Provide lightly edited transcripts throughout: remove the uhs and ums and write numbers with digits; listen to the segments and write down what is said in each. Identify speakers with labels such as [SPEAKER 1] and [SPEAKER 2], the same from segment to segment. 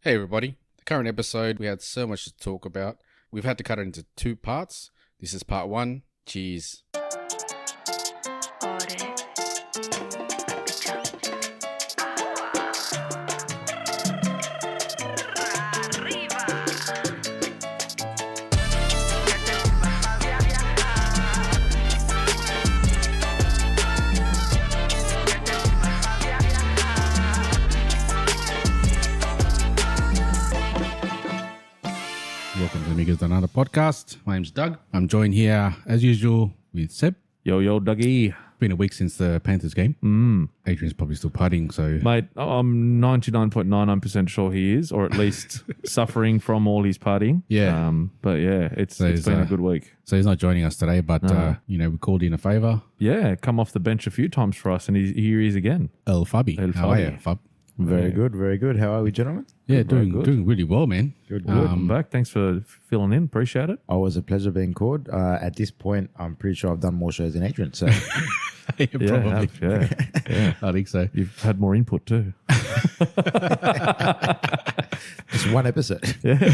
[SPEAKER 1] Hey everybody, the current episode we had so much to talk about. We've had to cut it into two parts. This is part one. Cheese. Welcome to Amigos Another podcast. My name's Doug. I'm joined here as usual with Seb.
[SPEAKER 2] Yo, Dougie.
[SPEAKER 1] Been a week since the Panthers game. Adrian's probably still partying, so
[SPEAKER 2] Mate, I'm 99.99% sure he is, or at least suffering from all his partying.
[SPEAKER 1] Yeah.
[SPEAKER 2] But yeah, it's been a good week.
[SPEAKER 1] So he's not joining us today, but we called in a favour.
[SPEAKER 2] Yeah, come off the bench a few times for us, and here he is again.
[SPEAKER 1] Fabi. How are you, Fab?
[SPEAKER 3] Very good. How are we, gentlemen?
[SPEAKER 1] Yeah, doing really well, man.
[SPEAKER 3] Good.
[SPEAKER 2] Welcome back. Thanks for filling in. Appreciate it.
[SPEAKER 3] Always a pleasure being called. At this point, I'm pretty sure I've done more shows than Adrian. So
[SPEAKER 1] Probably.
[SPEAKER 2] Yeah.
[SPEAKER 1] I think so.
[SPEAKER 2] You've had more input too.
[SPEAKER 3] just one episode.
[SPEAKER 2] Yeah.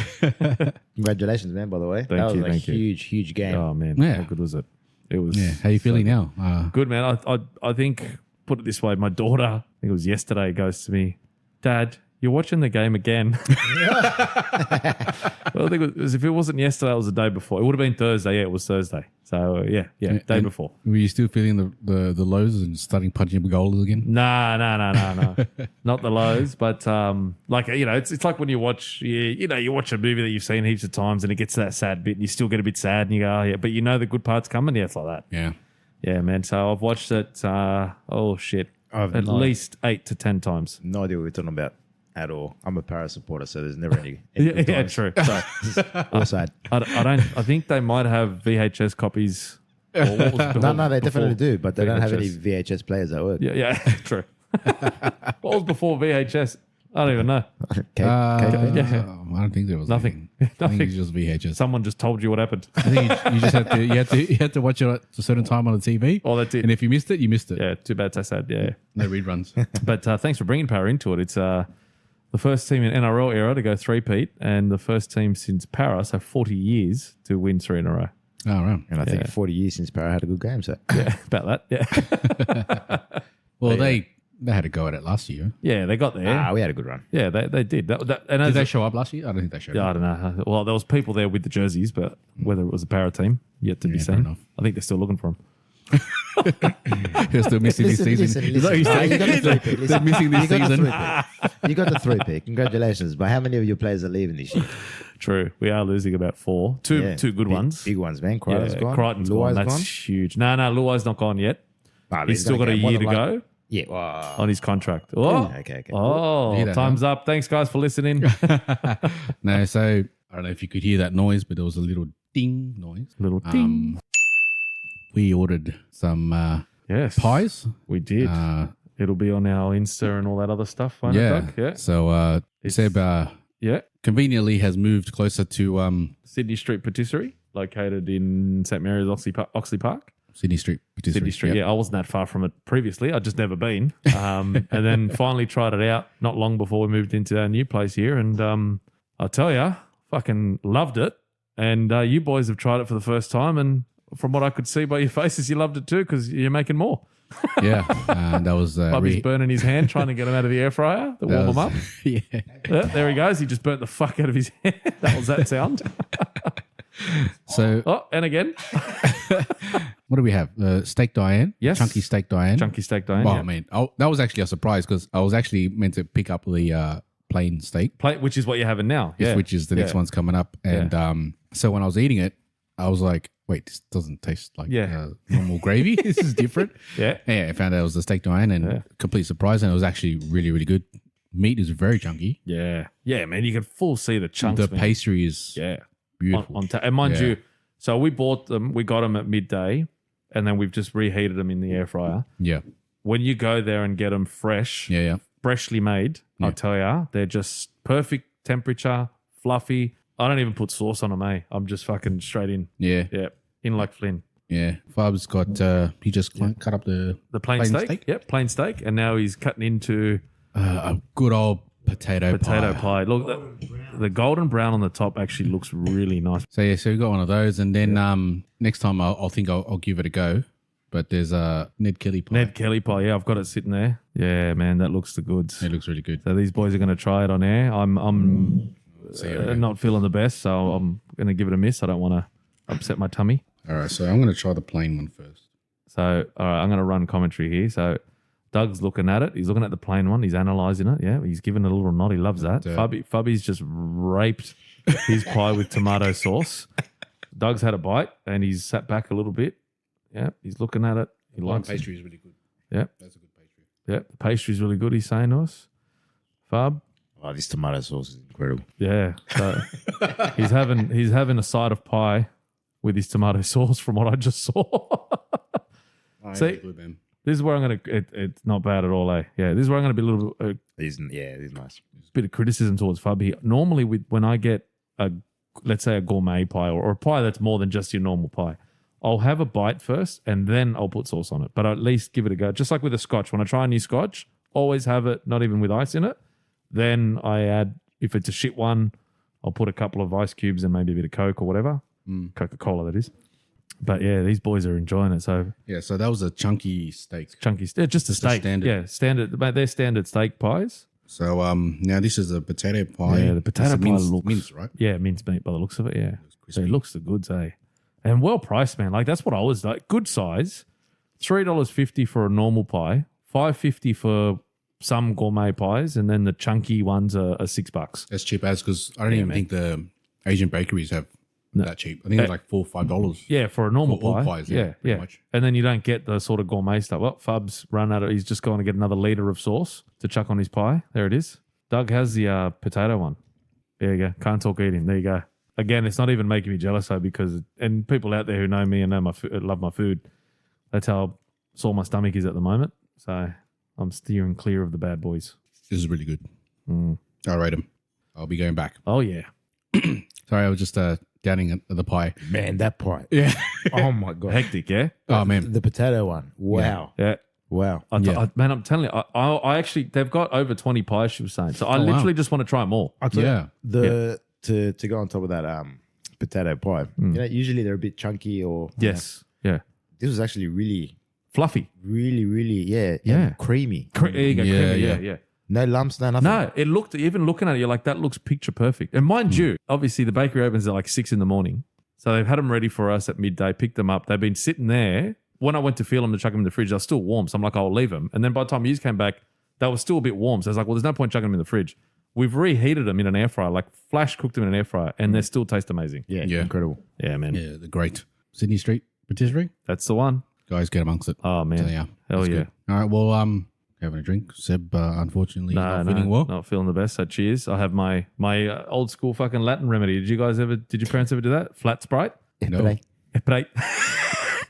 [SPEAKER 3] Congratulations, man. By the way,
[SPEAKER 2] Thank you.
[SPEAKER 3] was a huge game.
[SPEAKER 2] Oh man,
[SPEAKER 1] Yeah.
[SPEAKER 2] how good was it? It was.
[SPEAKER 1] Yeah. How you feeling now?
[SPEAKER 2] Good, man. I think, put it this way, my daughter, I think it was yesterday, goes to me, Dad, you're watching the game again. Well, I think it was, if it wasn't yesterday, it was the day before. It would have been Thursday. Yeah, it was Thursday. So, day
[SPEAKER 1] And
[SPEAKER 2] before.
[SPEAKER 1] Were you still feeling the lows and starting punching goals again?
[SPEAKER 2] No. Not the lows, but it's like when you watch, you watch a movie that you've seen heaps of times and it gets to that sad bit and you still get a bit sad and you go, oh, yeah, but you know the good part's coming. Yeah, it's like that.
[SPEAKER 1] Yeah.
[SPEAKER 2] Yeah, man. So I've watched it, at least 8 to 10 times.
[SPEAKER 3] No idea what we're talking about at all. I'm a Paris supporter, so there's never any
[SPEAKER 2] Yeah,
[SPEAKER 3] good times.
[SPEAKER 2] true. So,
[SPEAKER 3] All side.
[SPEAKER 2] I think they might have VHS copies. Or what was it
[SPEAKER 3] No, they
[SPEAKER 2] before
[SPEAKER 3] definitely do, but they don't have any
[SPEAKER 2] VHS.
[SPEAKER 3] VHS players at work.
[SPEAKER 2] Yeah, true. What was before VHS? I don't even know.
[SPEAKER 1] I
[SPEAKER 2] Yeah.
[SPEAKER 1] don't think there was
[SPEAKER 2] Nothing.
[SPEAKER 1] anything. I think
[SPEAKER 2] Nothing.
[SPEAKER 1] it's just VHS.
[SPEAKER 2] Someone just told you what happened.
[SPEAKER 1] I think you just had to watch it at a certain time on the TV.
[SPEAKER 2] Oh, that's it.
[SPEAKER 1] And if you missed it, you missed it.
[SPEAKER 2] Yeah, too bad, so sad. Yeah.
[SPEAKER 1] No reruns.
[SPEAKER 2] But thanks for bringing Para into it. It's the first team in NRL era to go three-peat and the first team since Para, so 40 years, to win 3 in a row.
[SPEAKER 1] Oh, right.
[SPEAKER 3] And I think 40 years since Para had a good game. So
[SPEAKER 2] Yeah, about that. Yeah.
[SPEAKER 1] Well, they had a go at it last year.
[SPEAKER 2] Yeah, they got there.
[SPEAKER 3] we had a good run.
[SPEAKER 2] Yeah, they did. And
[SPEAKER 1] Did
[SPEAKER 2] as
[SPEAKER 1] they show up last year? I don't think they showed
[SPEAKER 2] Yeah, I
[SPEAKER 1] up.
[SPEAKER 2] don't know. Well, there was people there with the jerseys, but whether it was a Para team, yet to be
[SPEAKER 1] Yeah, fair
[SPEAKER 2] seen.
[SPEAKER 1] enough.
[SPEAKER 2] I think they're still looking for them.
[SPEAKER 1] They're still missing this season. Is that what you're saying?
[SPEAKER 3] You got the three-peat.
[SPEAKER 1] They're missing this season.
[SPEAKER 3] You got the three-peat. Congratulations. But how many of your players are leaving this year?
[SPEAKER 2] True. We are losing about 4. Two good ones.
[SPEAKER 3] Big ones, man. Crichton's gone.
[SPEAKER 2] Crichton's gone.
[SPEAKER 3] Luai's
[SPEAKER 2] That's
[SPEAKER 3] gone.
[SPEAKER 2] huge. No, Luai's not gone yet.
[SPEAKER 3] Ah,
[SPEAKER 2] He's still got a year to go
[SPEAKER 3] Yeah. Wow.
[SPEAKER 2] on his contract. Oh,
[SPEAKER 3] Okay.
[SPEAKER 2] oh,
[SPEAKER 1] Hear that,
[SPEAKER 2] time's up. Thanks, guys, for listening.
[SPEAKER 1] No, so I don't know if you could hear that noise, but there was a little ding noise.
[SPEAKER 2] Little ding.
[SPEAKER 1] We ordered some
[SPEAKER 2] Yes.
[SPEAKER 1] pies.
[SPEAKER 2] We did. It'll be on our Insta and all that other stuff, won't it,
[SPEAKER 1] Yeah.
[SPEAKER 2] Doug? Yeah.
[SPEAKER 1] So Seb
[SPEAKER 2] Yeah.
[SPEAKER 1] conveniently has moved closer to
[SPEAKER 2] Sydney Street Patisserie, located in St. Mary's Oxley Park.
[SPEAKER 1] Sydney Street. Patisserie.
[SPEAKER 2] Sydney Street.
[SPEAKER 1] Yep.
[SPEAKER 2] Yeah, I wasn't that far from it previously. I'd just never been. And then finally tried it out not long before we moved into our new place here. And I'll tell you, fucking loved it. And you boys have tried it for the first time. And from what I could see by your faces, you loved it too because you're making more.
[SPEAKER 1] Yeah, that was
[SPEAKER 2] Bubby's burning his hand trying to get him out of the air fryer to warm him up.
[SPEAKER 1] Yeah.
[SPEAKER 2] Yeah, there he goes. He just burnt the fuck out of his hand. That was that sound.
[SPEAKER 1] So
[SPEAKER 2] Oh, and again.
[SPEAKER 1] what do we have? Steak Diane.
[SPEAKER 2] Yes.
[SPEAKER 1] Chunky steak Diane.
[SPEAKER 2] Chunky steak Diane.
[SPEAKER 1] Oh
[SPEAKER 2] yeah.
[SPEAKER 1] man, that was actually a surprise because I was actually meant to pick up the plain steak,
[SPEAKER 2] Plate, which is what you're having now. Yeah.
[SPEAKER 1] which is the next one's coming up. And so when I was eating it, I was like, wait, this doesn't taste like normal gravy. This is different.
[SPEAKER 2] Yeah.
[SPEAKER 1] Yeah, I found out it was the steak Diane and complete surprise. And it was actually really, really good. Meat is very chunky.
[SPEAKER 2] Yeah. Yeah, man. You can full see the chunks.
[SPEAKER 1] The
[SPEAKER 2] man.
[SPEAKER 1] pastry is beautiful.
[SPEAKER 2] And mind
[SPEAKER 1] Yeah.
[SPEAKER 2] you, so we bought them, we got them at midday, and then we've just reheated them in the air fryer.
[SPEAKER 1] Yeah.
[SPEAKER 2] When you go there and get them fresh,
[SPEAKER 1] Yeah.
[SPEAKER 2] freshly made, I'll tell you, they're just perfect temperature, fluffy. I don't even put sauce on them, eh? I'm just fucking straight in.
[SPEAKER 1] Yeah.
[SPEAKER 2] Yeah. In like Flynn.
[SPEAKER 1] Yeah. Fab's got, he just cut up the
[SPEAKER 2] The plain steak? Yep, plain steak. And now he's cutting into
[SPEAKER 1] a good old potato
[SPEAKER 2] pie. Look, the golden brown on the top actually looks really nice.
[SPEAKER 1] So yeah, so we got one of those, and then next time I'll think I'll give it a go. But there's a Ned Kelly pie.
[SPEAKER 2] Ned Kelly pie, yeah, I've got it sitting there. Yeah, man, that looks the goods.
[SPEAKER 1] It looks really good.
[SPEAKER 2] So these boys are going to try it on air. I'm not feeling the best, so I'm going to give it a miss. I don't want to upset my tummy.
[SPEAKER 1] All right, so I'm going to try the plain one first.
[SPEAKER 2] So, all right, I'm going to run commentary here. So Doug's looking at it. He's looking at the plain one. He's analysing it. Yeah, he's giving it a little nod. He loves that. Fabi's just raped his pie with tomato sauce. Doug's had a bite, and he's sat back a little bit. Yeah, he's looking at it. He likes
[SPEAKER 1] pastry is really good.
[SPEAKER 2] Yeah.
[SPEAKER 1] That's a good pastry.
[SPEAKER 2] Yeah, the pastry's really good, he's saying to us. Fab?
[SPEAKER 3] Oh, this tomato sauce is incredible.
[SPEAKER 2] Yeah. So he's having a side of pie with his tomato sauce from what I just saw. See,
[SPEAKER 1] good,
[SPEAKER 2] this is where I'm going to... It's not bad at all, eh? Yeah, this is where I'm going to be a little...
[SPEAKER 3] These nice.
[SPEAKER 2] Bit of criticism towards Fabi. Normally, when I get let's say a gourmet pie or a pie that's more than just your normal pie, I'll have a bite first and then I'll put sauce on it. But at least give it a go. Just like with a scotch. When I try a new scotch, always have it, not even with ice in it. Then I add, if it's a shit one, I'll put a couple of ice cubes and maybe a bit of Coke or whatever. Coca-Cola, that is. But yeah, these boys are enjoying it. So
[SPEAKER 1] yeah, so that was a chunky steak.
[SPEAKER 2] Just a steak.
[SPEAKER 1] Standard.
[SPEAKER 2] Yeah, standard. They're standard steak pies.
[SPEAKER 1] So now this is a potato pie.
[SPEAKER 2] Yeah, the potato pie looks
[SPEAKER 1] mince, right?
[SPEAKER 2] Yeah, mince meat by the looks of it. Yeah, so it looks the goods, eh? And well priced, man. Like that's what I was like. Good size, $3.50 for a normal pie, $5.50 for some gourmet pies, and then the chunky ones are $6.
[SPEAKER 1] That's cheap as because I don't even think the Asian bakeries have that cheap. I think it's like $4 or $5.
[SPEAKER 2] Yeah, for a normal
[SPEAKER 1] For all
[SPEAKER 2] pie.
[SPEAKER 1] pies, yeah, pretty much.
[SPEAKER 2] And then you don't get the sort of gourmet stuff. Well, Fub's run out of. He's just going to get another liter of sauce to chuck on his pie. There it is. Doug has the potato one. There you go. Can't talk eating. There you go. Again, it's not even making me jealous though, because and people out there who know me and know love my food, that's how sore my stomach is at the moment. So I'm steering clear of the bad boys.
[SPEAKER 1] This is really good. I'll rate them. I'll be going back.
[SPEAKER 2] Oh yeah.
[SPEAKER 1] Sorry, I was just downing the pie.
[SPEAKER 3] Man, that pie.
[SPEAKER 1] Yeah.
[SPEAKER 3] Oh my God.
[SPEAKER 2] Hectic, yeah.
[SPEAKER 1] Oh man,
[SPEAKER 3] The potato one. Wow.
[SPEAKER 2] Yeah.
[SPEAKER 3] Wow.
[SPEAKER 2] Man, I'm telling you, I actually they've got over 20 pies. She was saying, so I literally just want to try more.
[SPEAKER 3] I'll tell you, to go on top of that potato pie. You know, usually they're a bit chunky or
[SPEAKER 2] Yes, yeah.
[SPEAKER 3] This was actually really,
[SPEAKER 2] Fluffy,
[SPEAKER 3] really, and creamy.
[SPEAKER 2] There you go, creamy,
[SPEAKER 1] yeah.
[SPEAKER 2] yeah.
[SPEAKER 3] No lumps, no nothing.
[SPEAKER 2] No, it looked, even looking at it, you're like, that looks picture perfect. And mind you, obviously the bakery opens at like 6 a.m. So they've had them ready for us at midday, picked them up. They've been sitting there. When I went to feel them to chuck them in the fridge, they were still warm. So I'm like, I'll leave them. And then by the time you came back, they were still a bit warm. So I was like, well, there's no point chucking them in the fridge. We've reheated them in an air fryer, like flash cooked them in an air fryer, and they still taste amazing.
[SPEAKER 3] Yeah,
[SPEAKER 1] Yeah.
[SPEAKER 3] incredible.
[SPEAKER 2] Yeah, man.
[SPEAKER 1] yeah, the great Sydney Street Patisserie.
[SPEAKER 2] That's the one.
[SPEAKER 1] Guys, get amongst it.
[SPEAKER 2] Oh, man.
[SPEAKER 1] So, yeah,
[SPEAKER 2] Hell
[SPEAKER 1] that's
[SPEAKER 2] yeah.
[SPEAKER 1] good. All right, well, having a drink. Seb, unfortunately, not feeling well.
[SPEAKER 2] Not feeling the best. So cheers. I have my old school fucking Latin remedy. Did your parents ever do that? Flat Sprite?
[SPEAKER 1] No.
[SPEAKER 2] Sprite.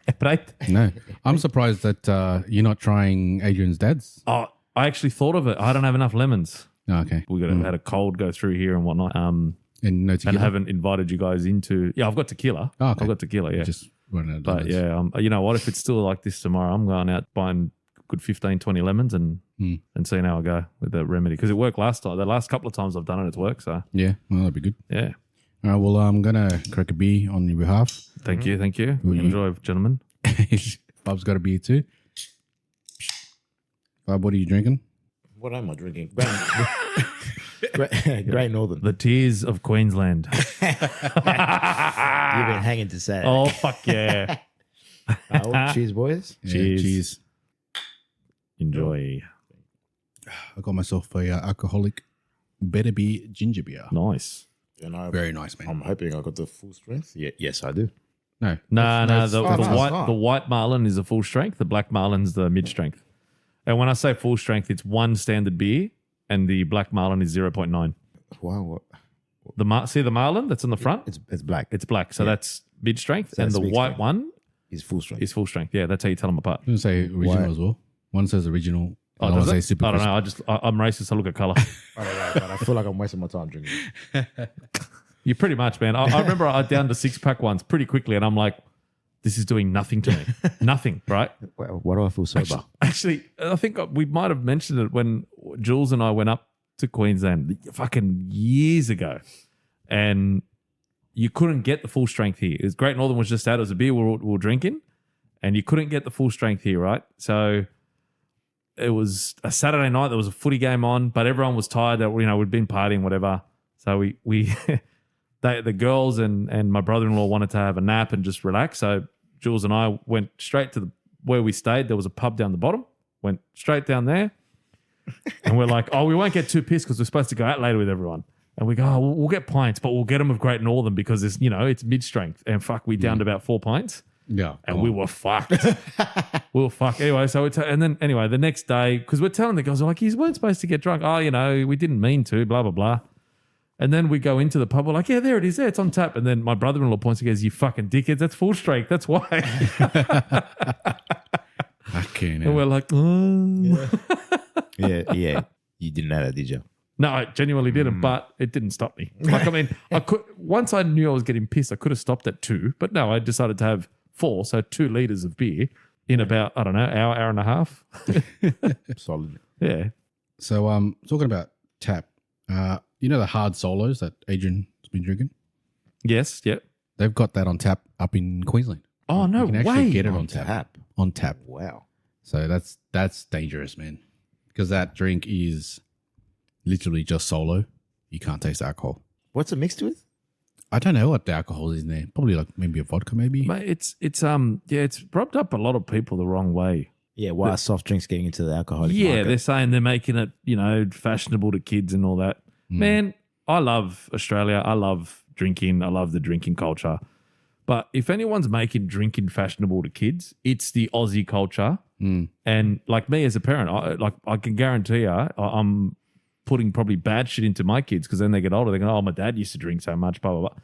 [SPEAKER 2] Sprite.
[SPEAKER 1] No, I'm surprised that you're not trying Adrian's dad's.
[SPEAKER 2] Oh, I actually thought of it. I don't have enough lemons.
[SPEAKER 1] Oh, okay.
[SPEAKER 2] We had a cold go through here and whatnot.
[SPEAKER 1] And no tequila.
[SPEAKER 2] And haven't invited you guys into. Yeah, I've got tequila.
[SPEAKER 1] Oh, okay.
[SPEAKER 2] I've got tequila. Yeah,
[SPEAKER 1] Just running out of
[SPEAKER 2] but
[SPEAKER 1] lemons.
[SPEAKER 2] yeah, you know what? If it's still like this tomorrow, I'm going out buying a good 15, 20 lemons and seeing how I go with the remedy, because it worked last time. The last couple of times I've done it, it's worked. So
[SPEAKER 1] Yeah, well, that'd be good.
[SPEAKER 2] yeah,
[SPEAKER 1] All right, well, I'm gonna crack a beer on your behalf.
[SPEAKER 2] thank you. Enjoy, gentlemen.
[SPEAKER 1] Bob's got a beer too. Bob, what are you drinking?
[SPEAKER 3] What am I drinking? Great Northern.
[SPEAKER 2] The tears of Queensland.
[SPEAKER 3] You've been hanging to say.
[SPEAKER 2] Oh fuck yeah!
[SPEAKER 3] Cheers, boys.
[SPEAKER 1] Yeah,
[SPEAKER 2] Cheers.
[SPEAKER 1] cheers.
[SPEAKER 2] Enjoy.
[SPEAKER 1] I got myself a alcoholic better be ginger beer.
[SPEAKER 2] Nice.
[SPEAKER 1] Very nice, man.
[SPEAKER 3] I'm hoping I got the full strength. Yeah, yes, I do.
[SPEAKER 1] No,
[SPEAKER 2] The white marlin is the full strength. The black marlin's the mid strength. And when I say full strength, it's one standard beer, and the black marlin is 0.9.
[SPEAKER 3] Wow,
[SPEAKER 2] See the marlin that's on the front?
[SPEAKER 3] it's black.
[SPEAKER 2] It's black, so that's mid strength,
[SPEAKER 3] So
[SPEAKER 2] and
[SPEAKER 3] that's
[SPEAKER 2] the
[SPEAKER 3] mid
[SPEAKER 2] white
[SPEAKER 3] strength.
[SPEAKER 2] one
[SPEAKER 3] It's full strength.
[SPEAKER 2] is full strength. Yeah, that's how you tell them apart.
[SPEAKER 1] I'm gonna say original
[SPEAKER 3] Why?
[SPEAKER 1] as well. One says original.
[SPEAKER 2] Oh,
[SPEAKER 1] I want
[SPEAKER 2] does
[SPEAKER 1] to
[SPEAKER 2] it?
[SPEAKER 1] say super.
[SPEAKER 2] I don't
[SPEAKER 1] crisp.
[SPEAKER 2] know. I'm racist. I look at color.
[SPEAKER 3] I don't know, but I feel like I'm wasting my time drinking it.
[SPEAKER 2] You pretty much, man. I remember I downed a 6-pack once pretty quickly, and I'm like, this is doing nothing to me. Nothing, right?
[SPEAKER 3] Why do I feel sober?
[SPEAKER 2] Actually, I think we might have mentioned it when Jules and I went up to Queensland fucking years ago, and you couldn't get the full strength here. It was Great Northern was just out. It was a beer we were drinking, and you couldn't get the full strength here, right? So it was a Saturday night. There was a footy game on, but everyone was tired. That we'd been partying, whatever. So we the girls and my brother-in-law wanted to have a nap and just relax. So Jules and I went straight to where we stayed. There was a pub down the bottom. Went straight down there, and we're like, we won't get too pissed because we're supposed to go out later with everyone. And we go, we'll get pints, but we'll get them of Great Northern because it's mid-strength. And fuck, we downed about 4 pints.
[SPEAKER 1] Yeah.
[SPEAKER 2] And we were fucked. We were fucked. Anyway, so the next day, because we're telling the girls, we're like, you weren't supposed to get drunk. We didn't mean to, blah, blah, blah. And then we go into the pub. We're like, yeah, there it is. There, it's on tap. And then my brother-in-law points and goes, you fucking dickheads, that's full strength. That's why.
[SPEAKER 1] Okay,
[SPEAKER 2] and we're like, oh.
[SPEAKER 3] Yeah. You didn't know that, did you?
[SPEAKER 2] No, I genuinely didn't, but it didn't stop me. I could once I knew I was getting pissed, I could have stopped at 2, but no, I decided to have 4, so 2 liters of beer in about, I don't know, hour and a half.
[SPEAKER 3] Solid.
[SPEAKER 2] Yeah.
[SPEAKER 1] So talking about tap, the hard solos that Adrian's been drinking?
[SPEAKER 2] Yes, yep.
[SPEAKER 1] They've got that on tap up in Queensland.
[SPEAKER 2] Oh, no way.
[SPEAKER 1] You can actually get it on tap. On tap.
[SPEAKER 3] Wow.
[SPEAKER 1] So that's dangerous, man. Because that drink is literally just solo. You can't taste alcohol.
[SPEAKER 3] What's it mixed with?
[SPEAKER 1] I don't know what the alcohol is in there. Probably like maybe a vodka, maybe.
[SPEAKER 2] But it's rubbed up a lot of people the wrong way.
[SPEAKER 3] Yeah, why are soft drinks getting into the alcoholic
[SPEAKER 2] Yeah,
[SPEAKER 3] market?
[SPEAKER 2] they're saying they're making it, fashionable to kids and all that. Man, I love Australia. I love drinking. I love the drinking culture. But if anyone's making drinking fashionable to kids, it's the Aussie culture. And like me as a parent, I can guarantee you, I'm putting probably bad shit into my kids because then they get older. They go, my dad used to drink so much, blah, blah, blah.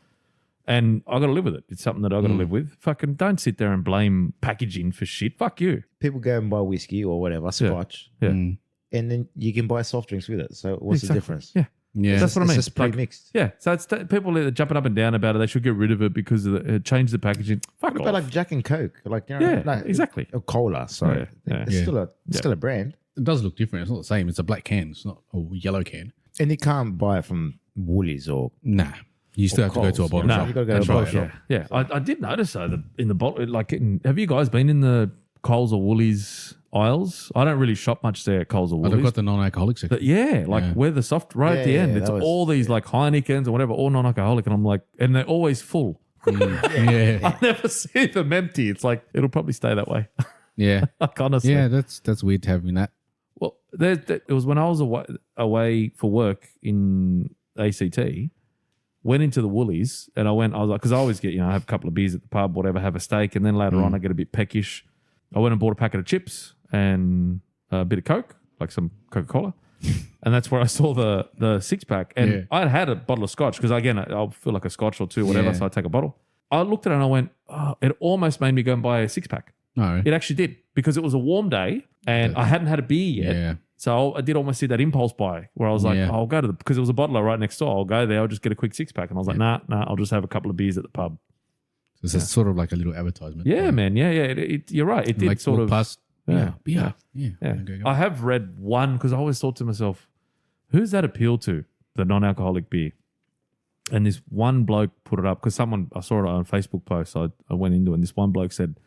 [SPEAKER 2] And I got to live with it. It's something that I got to live with. Fucking don't sit there and blame packaging for shit. Fuck you.
[SPEAKER 3] People go and buy whiskey or whatever, scotch.
[SPEAKER 2] Yeah.
[SPEAKER 3] And then you can buy soft drinks with it. So what's the difference?
[SPEAKER 2] Yeah.
[SPEAKER 1] Yeah.
[SPEAKER 2] That's what I mean.
[SPEAKER 3] It's just pre-mixed.
[SPEAKER 2] So it's people are jumping up and down about it. They should get rid of it because it changed the packaging. Fuck
[SPEAKER 3] What
[SPEAKER 2] off.
[SPEAKER 3] about like Jack and Coke?
[SPEAKER 2] Exactly.
[SPEAKER 3] Or cola, sorry.
[SPEAKER 2] Yeah.
[SPEAKER 3] It's still a brand.
[SPEAKER 1] It does look different. It's not the same. It's a black can. It's not a yellow can.
[SPEAKER 3] And you can't buy it from Woolies or...
[SPEAKER 1] Nah. You still have to go to a bottle
[SPEAKER 2] No,
[SPEAKER 1] shop.
[SPEAKER 3] you got to go to a bottle shop.
[SPEAKER 2] Yeah. I did notice though that in the bottle, have you guys been in the Coles or Woolies aisles? I don't really shop much there at Coles or Woolies.
[SPEAKER 1] They've got the non-alcoholic section.
[SPEAKER 2] But where the soft right at the end, it's all these like Heinekens or whatever, all non-alcoholic, and I'm like, and they're always full.
[SPEAKER 1] Yeah.
[SPEAKER 2] I never see them empty. It's like it'll probably stay that way.
[SPEAKER 1] Yeah.
[SPEAKER 2] Like honestly,
[SPEAKER 1] Yeah, that's weird having that.
[SPEAKER 2] Well, it was when I was away for work in ACT. Went into the Woolies and I was like, because I always get, I have a couple of beers at the pub, whatever, have a steak, and then later on I get a bit peckish. I went and bought a packet of chips and a bit of Coke, like some Coca-Cola. And that's where I saw the 6-pack. And I'd had a bottle of scotch because, again, I'll feel like a scotch or two, whatever, so I take a bottle. I looked at it and I went, it almost made me go and buy a 6-pack.
[SPEAKER 1] No.
[SPEAKER 2] It actually did because it was a warm day and I hadn't had a beer yet.
[SPEAKER 1] Yeah.
[SPEAKER 2] So I did almost see that impulse buy where I was like, I'll go to because it was a bottler right next door. I'll go there. I'll just get a quick 6-pack. And I was like, nah, I'll just have a couple of beers at the pub.
[SPEAKER 1] So it's sort of like a little advertisement.
[SPEAKER 2] Yeah, man. Yeah. You're right. It did
[SPEAKER 1] like
[SPEAKER 2] sort of.
[SPEAKER 1] Plus,
[SPEAKER 2] Yeah.
[SPEAKER 1] Yeah.
[SPEAKER 2] Yeah. I have read one because I always thought to myself, who's that appeal to? The non-alcoholic beer. And this one bloke put it up because I saw it on a Facebook post. So I went into it and this one bloke said,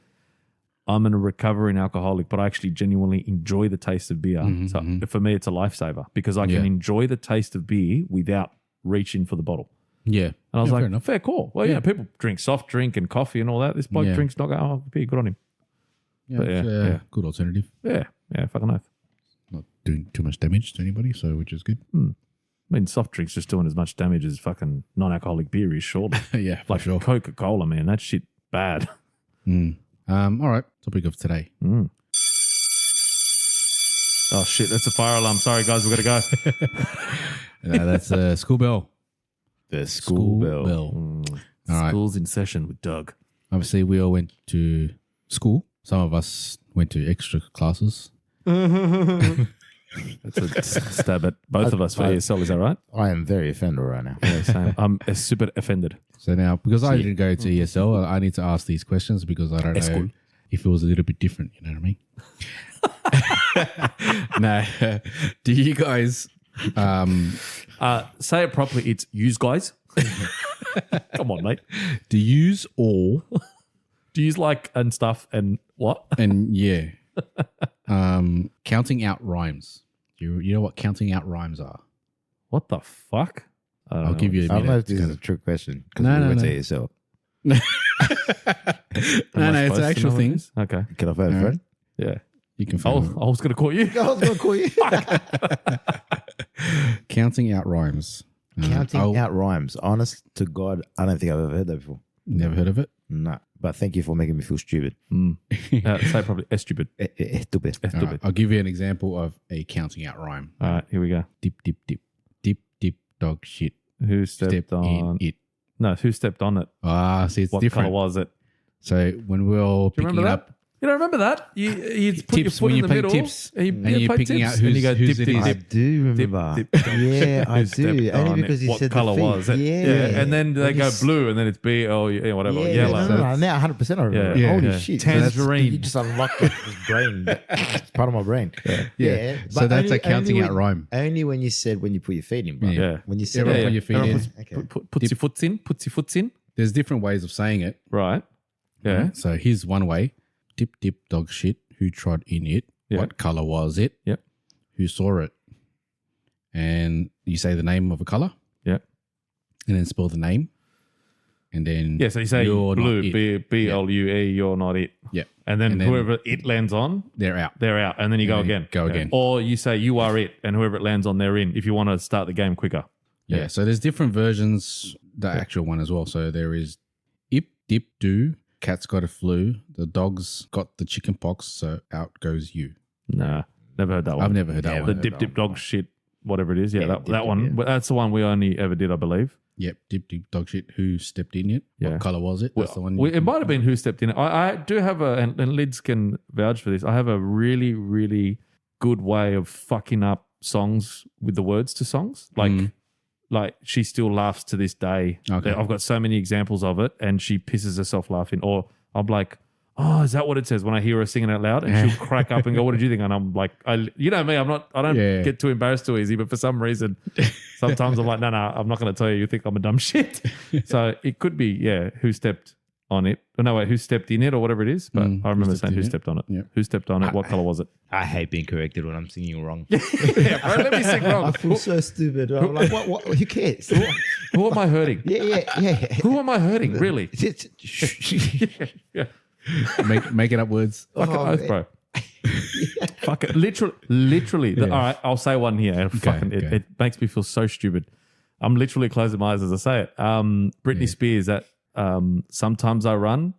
[SPEAKER 2] I'm a recovering alcoholic, but I actually genuinely enjoy the taste of beer. So for me, it's a lifesaver because I can enjoy the taste of beer without reaching for the bottle.
[SPEAKER 1] Yeah.
[SPEAKER 2] And I was like, fair call. Well, people drink soft drink and coffee and all that. This bloke drinks non-alcoholic beer. Good on him.
[SPEAKER 1] Yeah, it's good alternative.
[SPEAKER 2] Yeah, fucking oath.
[SPEAKER 1] Not doing too much damage to anybody, so which is good.
[SPEAKER 2] I mean, soft drinks just doing as much damage as fucking non-alcoholic beer is, surely.
[SPEAKER 1] Yeah, for
[SPEAKER 2] like
[SPEAKER 1] sure.
[SPEAKER 2] Coca-Cola, man. That shit bad.
[SPEAKER 1] All right, topic of today.
[SPEAKER 2] Oh, shit, that's a fire alarm. Sorry, guys, we've got to go.
[SPEAKER 1] That's a school bell.
[SPEAKER 3] The school bell.
[SPEAKER 1] All right.
[SPEAKER 2] School's in session with Doug.
[SPEAKER 1] Obviously, we all went to school. Some of us went to extra classes.
[SPEAKER 2] That's a stab at both of us for ESL. Is that right?
[SPEAKER 3] I am very offended right now.
[SPEAKER 2] Yeah, same. I'm super offended.
[SPEAKER 1] So now, because I didn't go to ESL, I need to ask these questions because I don't know if it was a little bit different. You know what I mean? No. Do you guys
[SPEAKER 2] Say it properly. It's use guys. Come on, mate.
[SPEAKER 1] To use or
[SPEAKER 2] Do you use like and stuff and what?
[SPEAKER 1] and yeah. Counting out rhymes. You know what counting out rhymes are?
[SPEAKER 2] What the fuck?
[SPEAKER 1] I'll give you a
[SPEAKER 3] I don't know if
[SPEAKER 1] minute.
[SPEAKER 3] this is a trick question.
[SPEAKER 1] No,
[SPEAKER 3] Because
[SPEAKER 1] no.
[SPEAKER 3] to yourself.
[SPEAKER 1] No,
[SPEAKER 2] Am I
[SPEAKER 1] it's an
[SPEAKER 2] supposed to
[SPEAKER 1] actual
[SPEAKER 2] know
[SPEAKER 1] thing.
[SPEAKER 2] what it is? Okay.
[SPEAKER 3] Can I phone a friend?
[SPEAKER 2] Yeah.
[SPEAKER 1] You can
[SPEAKER 2] I
[SPEAKER 1] find
[SPEAKER 2] was going to call you.
[SPEAKER 3] I was going to call you.
[SPEAKER 1] counting out rhymes.
[SPEAKER 3] Counting out rhymes. Honest to God, I don't think I've ever heard that before.
[SPEAKER 1] Never heard of it?
[SPEAKER 3] No. But thank you for making me feel stupid.
[SPEAKER 2] Say it properly. Estupid.
[SPEAKER 3] Stupid.
[SPEAKER 1] All right, I'll give you an example of a counting out rhyme.
[SPEAKER 2] All right, here we go.
[SPEAKER 1] Dip, dip, dip. Dip, dip, dog shit.
[SPEAKER 2] Who stepped
[SPEAKER 1] Step
[SPEAKER 2] on
[SPEAKER 1] in it.
[SPEAKER 2] No, who stepped on it?
[SPEAKER 1] See, it's
[SPEAKER 2] What
[SPEAKER 1] different.
[SPEAKER 2] color was it?
[SPEAKER 1] So when we're all
[SPEAKER 2] Do you
[SPEAKER 1] picking
[SPEAKER 2] remember
[SPEAKER 1] up,
[SPEAKER 2] that? You don't remember that? You put your
[SPEAKER 1] Tips,
[SPEAKER 2] foot
[SPEAKER 1] when
[SPEAKER 2] in
[SPEAKER 1] you
[SPEAKER 2] the
[SPEAKER 1] play
[SPEAKER 2] middle.
[SPEAKER 1] tips,
[SPEAKER 2] and
[SPEAKER 1] you're
[SPEAKER 2] play
[SPEAKER 1] picking
[SPEAKER 2] tips,
[SPEAKER 1] out
[SPEAKER 2] and you go
[SPEAKER 1] whose
[SPEAKER 2] dip,
[SPEAKER 1] it
[SPEAKER 2] dip,
[SPEAKER 1] is.
[SPEAKER 3] I
[SPEAKER 2] dip.
[SPEAKER 3] do remember.
[SPEAKER 2] Dip, dip,
[SPEAKER 3] Yeah, I
[SPEAKER 2] Who
[SPEAKER 3] do.
[SPEAKER 2] stepped
[SPEAKER 3] Only
[SPEAKER 2] on
[SPEAKER 3] because
[SPEAKER 2] it?
[SPEAKER 3] you
[SPEAKER 2] What
[SPEAKER 3] said
[SPEAKER 2] color
[SPEAKER 3] the feet.
[SPEAKER 2] was it?
[SPEAKER 3] Yeah.
[SPEAKER 2] And then they
[SPEAKER 3] When
[SPEAKER 2] go
[SPEAKER 3] you
[SPEAKER 2] blue, and then it's B, O, whatever,
[SPEAKER 3] Yeah,
[SPEAKER 2] yellow.
[SPEAKER 3] No, now 100% I remember.
[SPEAKER 2] Yeah,
[SPEAKER 3] Holy
[SPEAKER 2] yeah.
[SPEAKER 3] shit.
[SPEAKER 2] Tangerine.
[SPEAKER 3] You just unlocked this brain. It's part of my brain.
[SPEAKER 1] Yeah.
[SPEAKER 3] But
[SPEAKER 1] So that's a
[SPEAKER 3] only
[SPEAKER 1] counting out
[SPEAKER 3] when-
[SPEAKER 1] rhyme.
[SPEAKER 3] Only when you said when you put your feet in, bro.
[SPEAKER 2] Yeah.
[SPEAKER 3] When you said
[SPEAKER 1] Everyone put your feet in.
[SPEAKER 3] Okay.
[SPEAKER 2] Puts your foots in. Puts your foots in.
[SPEAKER 1] There's different ways of saying it.
[SPEAKER 2] Right. Yeah.
[SPEAKER 1] Right? So here's one way. Dip, dip, dog shit. Who trod in it?
[SPEAKER 2] Yeah.
[SPEAKER 1] What color was it?
[SPEAKER 2] Yep.
[SPEAKER 1] Who saw it? And you say the name of a color.
[SPEAKER 2] Yep.
[SPEAKER 1] And then spell the name. And then
[SPEAKER 2] Yeah, so you say
[SPEAKER 1] you're
[SPEAKER 2] blue,
[SPEAKER 1] not it.
[SPEAKER 2] B-L-U-E, you're not it.
[SPEAKER 1] Yeah.
[SPEAKER 2] And then,
[SPEAKER 1] And then-
[SPEAKER 2] whoever it lands on,
[SPEAKER 1] They're out.
[SPEAKER 2] they're out. And then you go
[SPEAKER 1] And then
[SPEAKER 2] again.
[SPEAKER 1] go again.
[SPEAKER 2] Or you say you are it, and whoever it lands on, they're in, if you want to start the game quicker.
[SPEAKER 1] Yeah. So there's different versions, the actual one as well. So there is ip, dip, do. Cat's got a flu. The dog's got the chicken pox. So out goes you.
[SPEAKER 2] Nah, never heard that one.
[SPEAKER 1] I've never heard that
[SPEAKER 3] Never
[SPEAKER 2] The
[SPEAKER 1] one.
[SPEAKER 2] dip, dip, dog shit, whatever it is. Yeah,
[SPEAKER 3] Yeah,
[SPEAKER 2] that,
[SPEAKER 3] dip,
[SPEAKER 2] that
[SPEAKER 3] dip,
[SPEAKER 2] one.
[SPEAKER 3] yeah.
[SPEAKER 2] But that's the one we only ever did, I believe.
[SPEAKER 1] Yep. Dip, dip, dog shit. Who stepped in it?
[SPEAKER 2] Yeah.
[SPEAKER 1] What color was it? That's the one.
[SPEAKER 2] It might have been who stepped in it. I do have and Lids can vouch for this. I have a really, really good way of fucking up songs with the words to songs. Like she still laughs to this day.
[SPEAKER 1] Okay.
[SPEAKER 2] I've got so many examples of it, and she pisses herself laughing. Or I'm like, oh, is that what it says when I hear her singing out loud? And she'll crack up and go, what did you think? And I'm like, you know me, I don't
[SPEAKER 1] Yeah.
[SPEAKER 2] get too embarrassed too easy, but for some reason, sometimes I'm like, no, I'm not going to tell you. You think I'm a dumb shit. So it could be, who stepped on it? Oh, no, wait, who stepped in it or whatever it is. But I remember saying who stepped on it.
[SPEAKER 1] Yep.
[SPEAKER 2] Who stepped on it? What color was it?
[SPEAKER 3] I hate being corrected when I'm singing wrong.
[SPEAKER 2] Yeah, bro, let me sing
[SPEAKER 3] I
[SPEAKER 2] wrong.
[SPEAKER 3] feel so stupid. I'm like, what? Who cares?
[SPEAKER 2] Who am I hurting?
[SPEAKER 3] Yeah.
[SPEAKER 2] Who am I hurting? Really? Yeah.
[SPEAKER 1] Make it up words.
[SPEAKER 2] Fucking
[SPEAKER 3] Oh,
[SPEAKER 2] oath,
[SPEAKER 3] man.
[SPEAKER 2] bro. Fuck it. Literally.
[SPEAKER 1] Yeah.
[SPEAKER 2] All right, I'll say one here.
[SPEAKER 1] Okay.
[SPEAKER 2] It makes me feel so stupid. I'm literally closing my eyes as I say it. Britney Spears, that sometimes I run,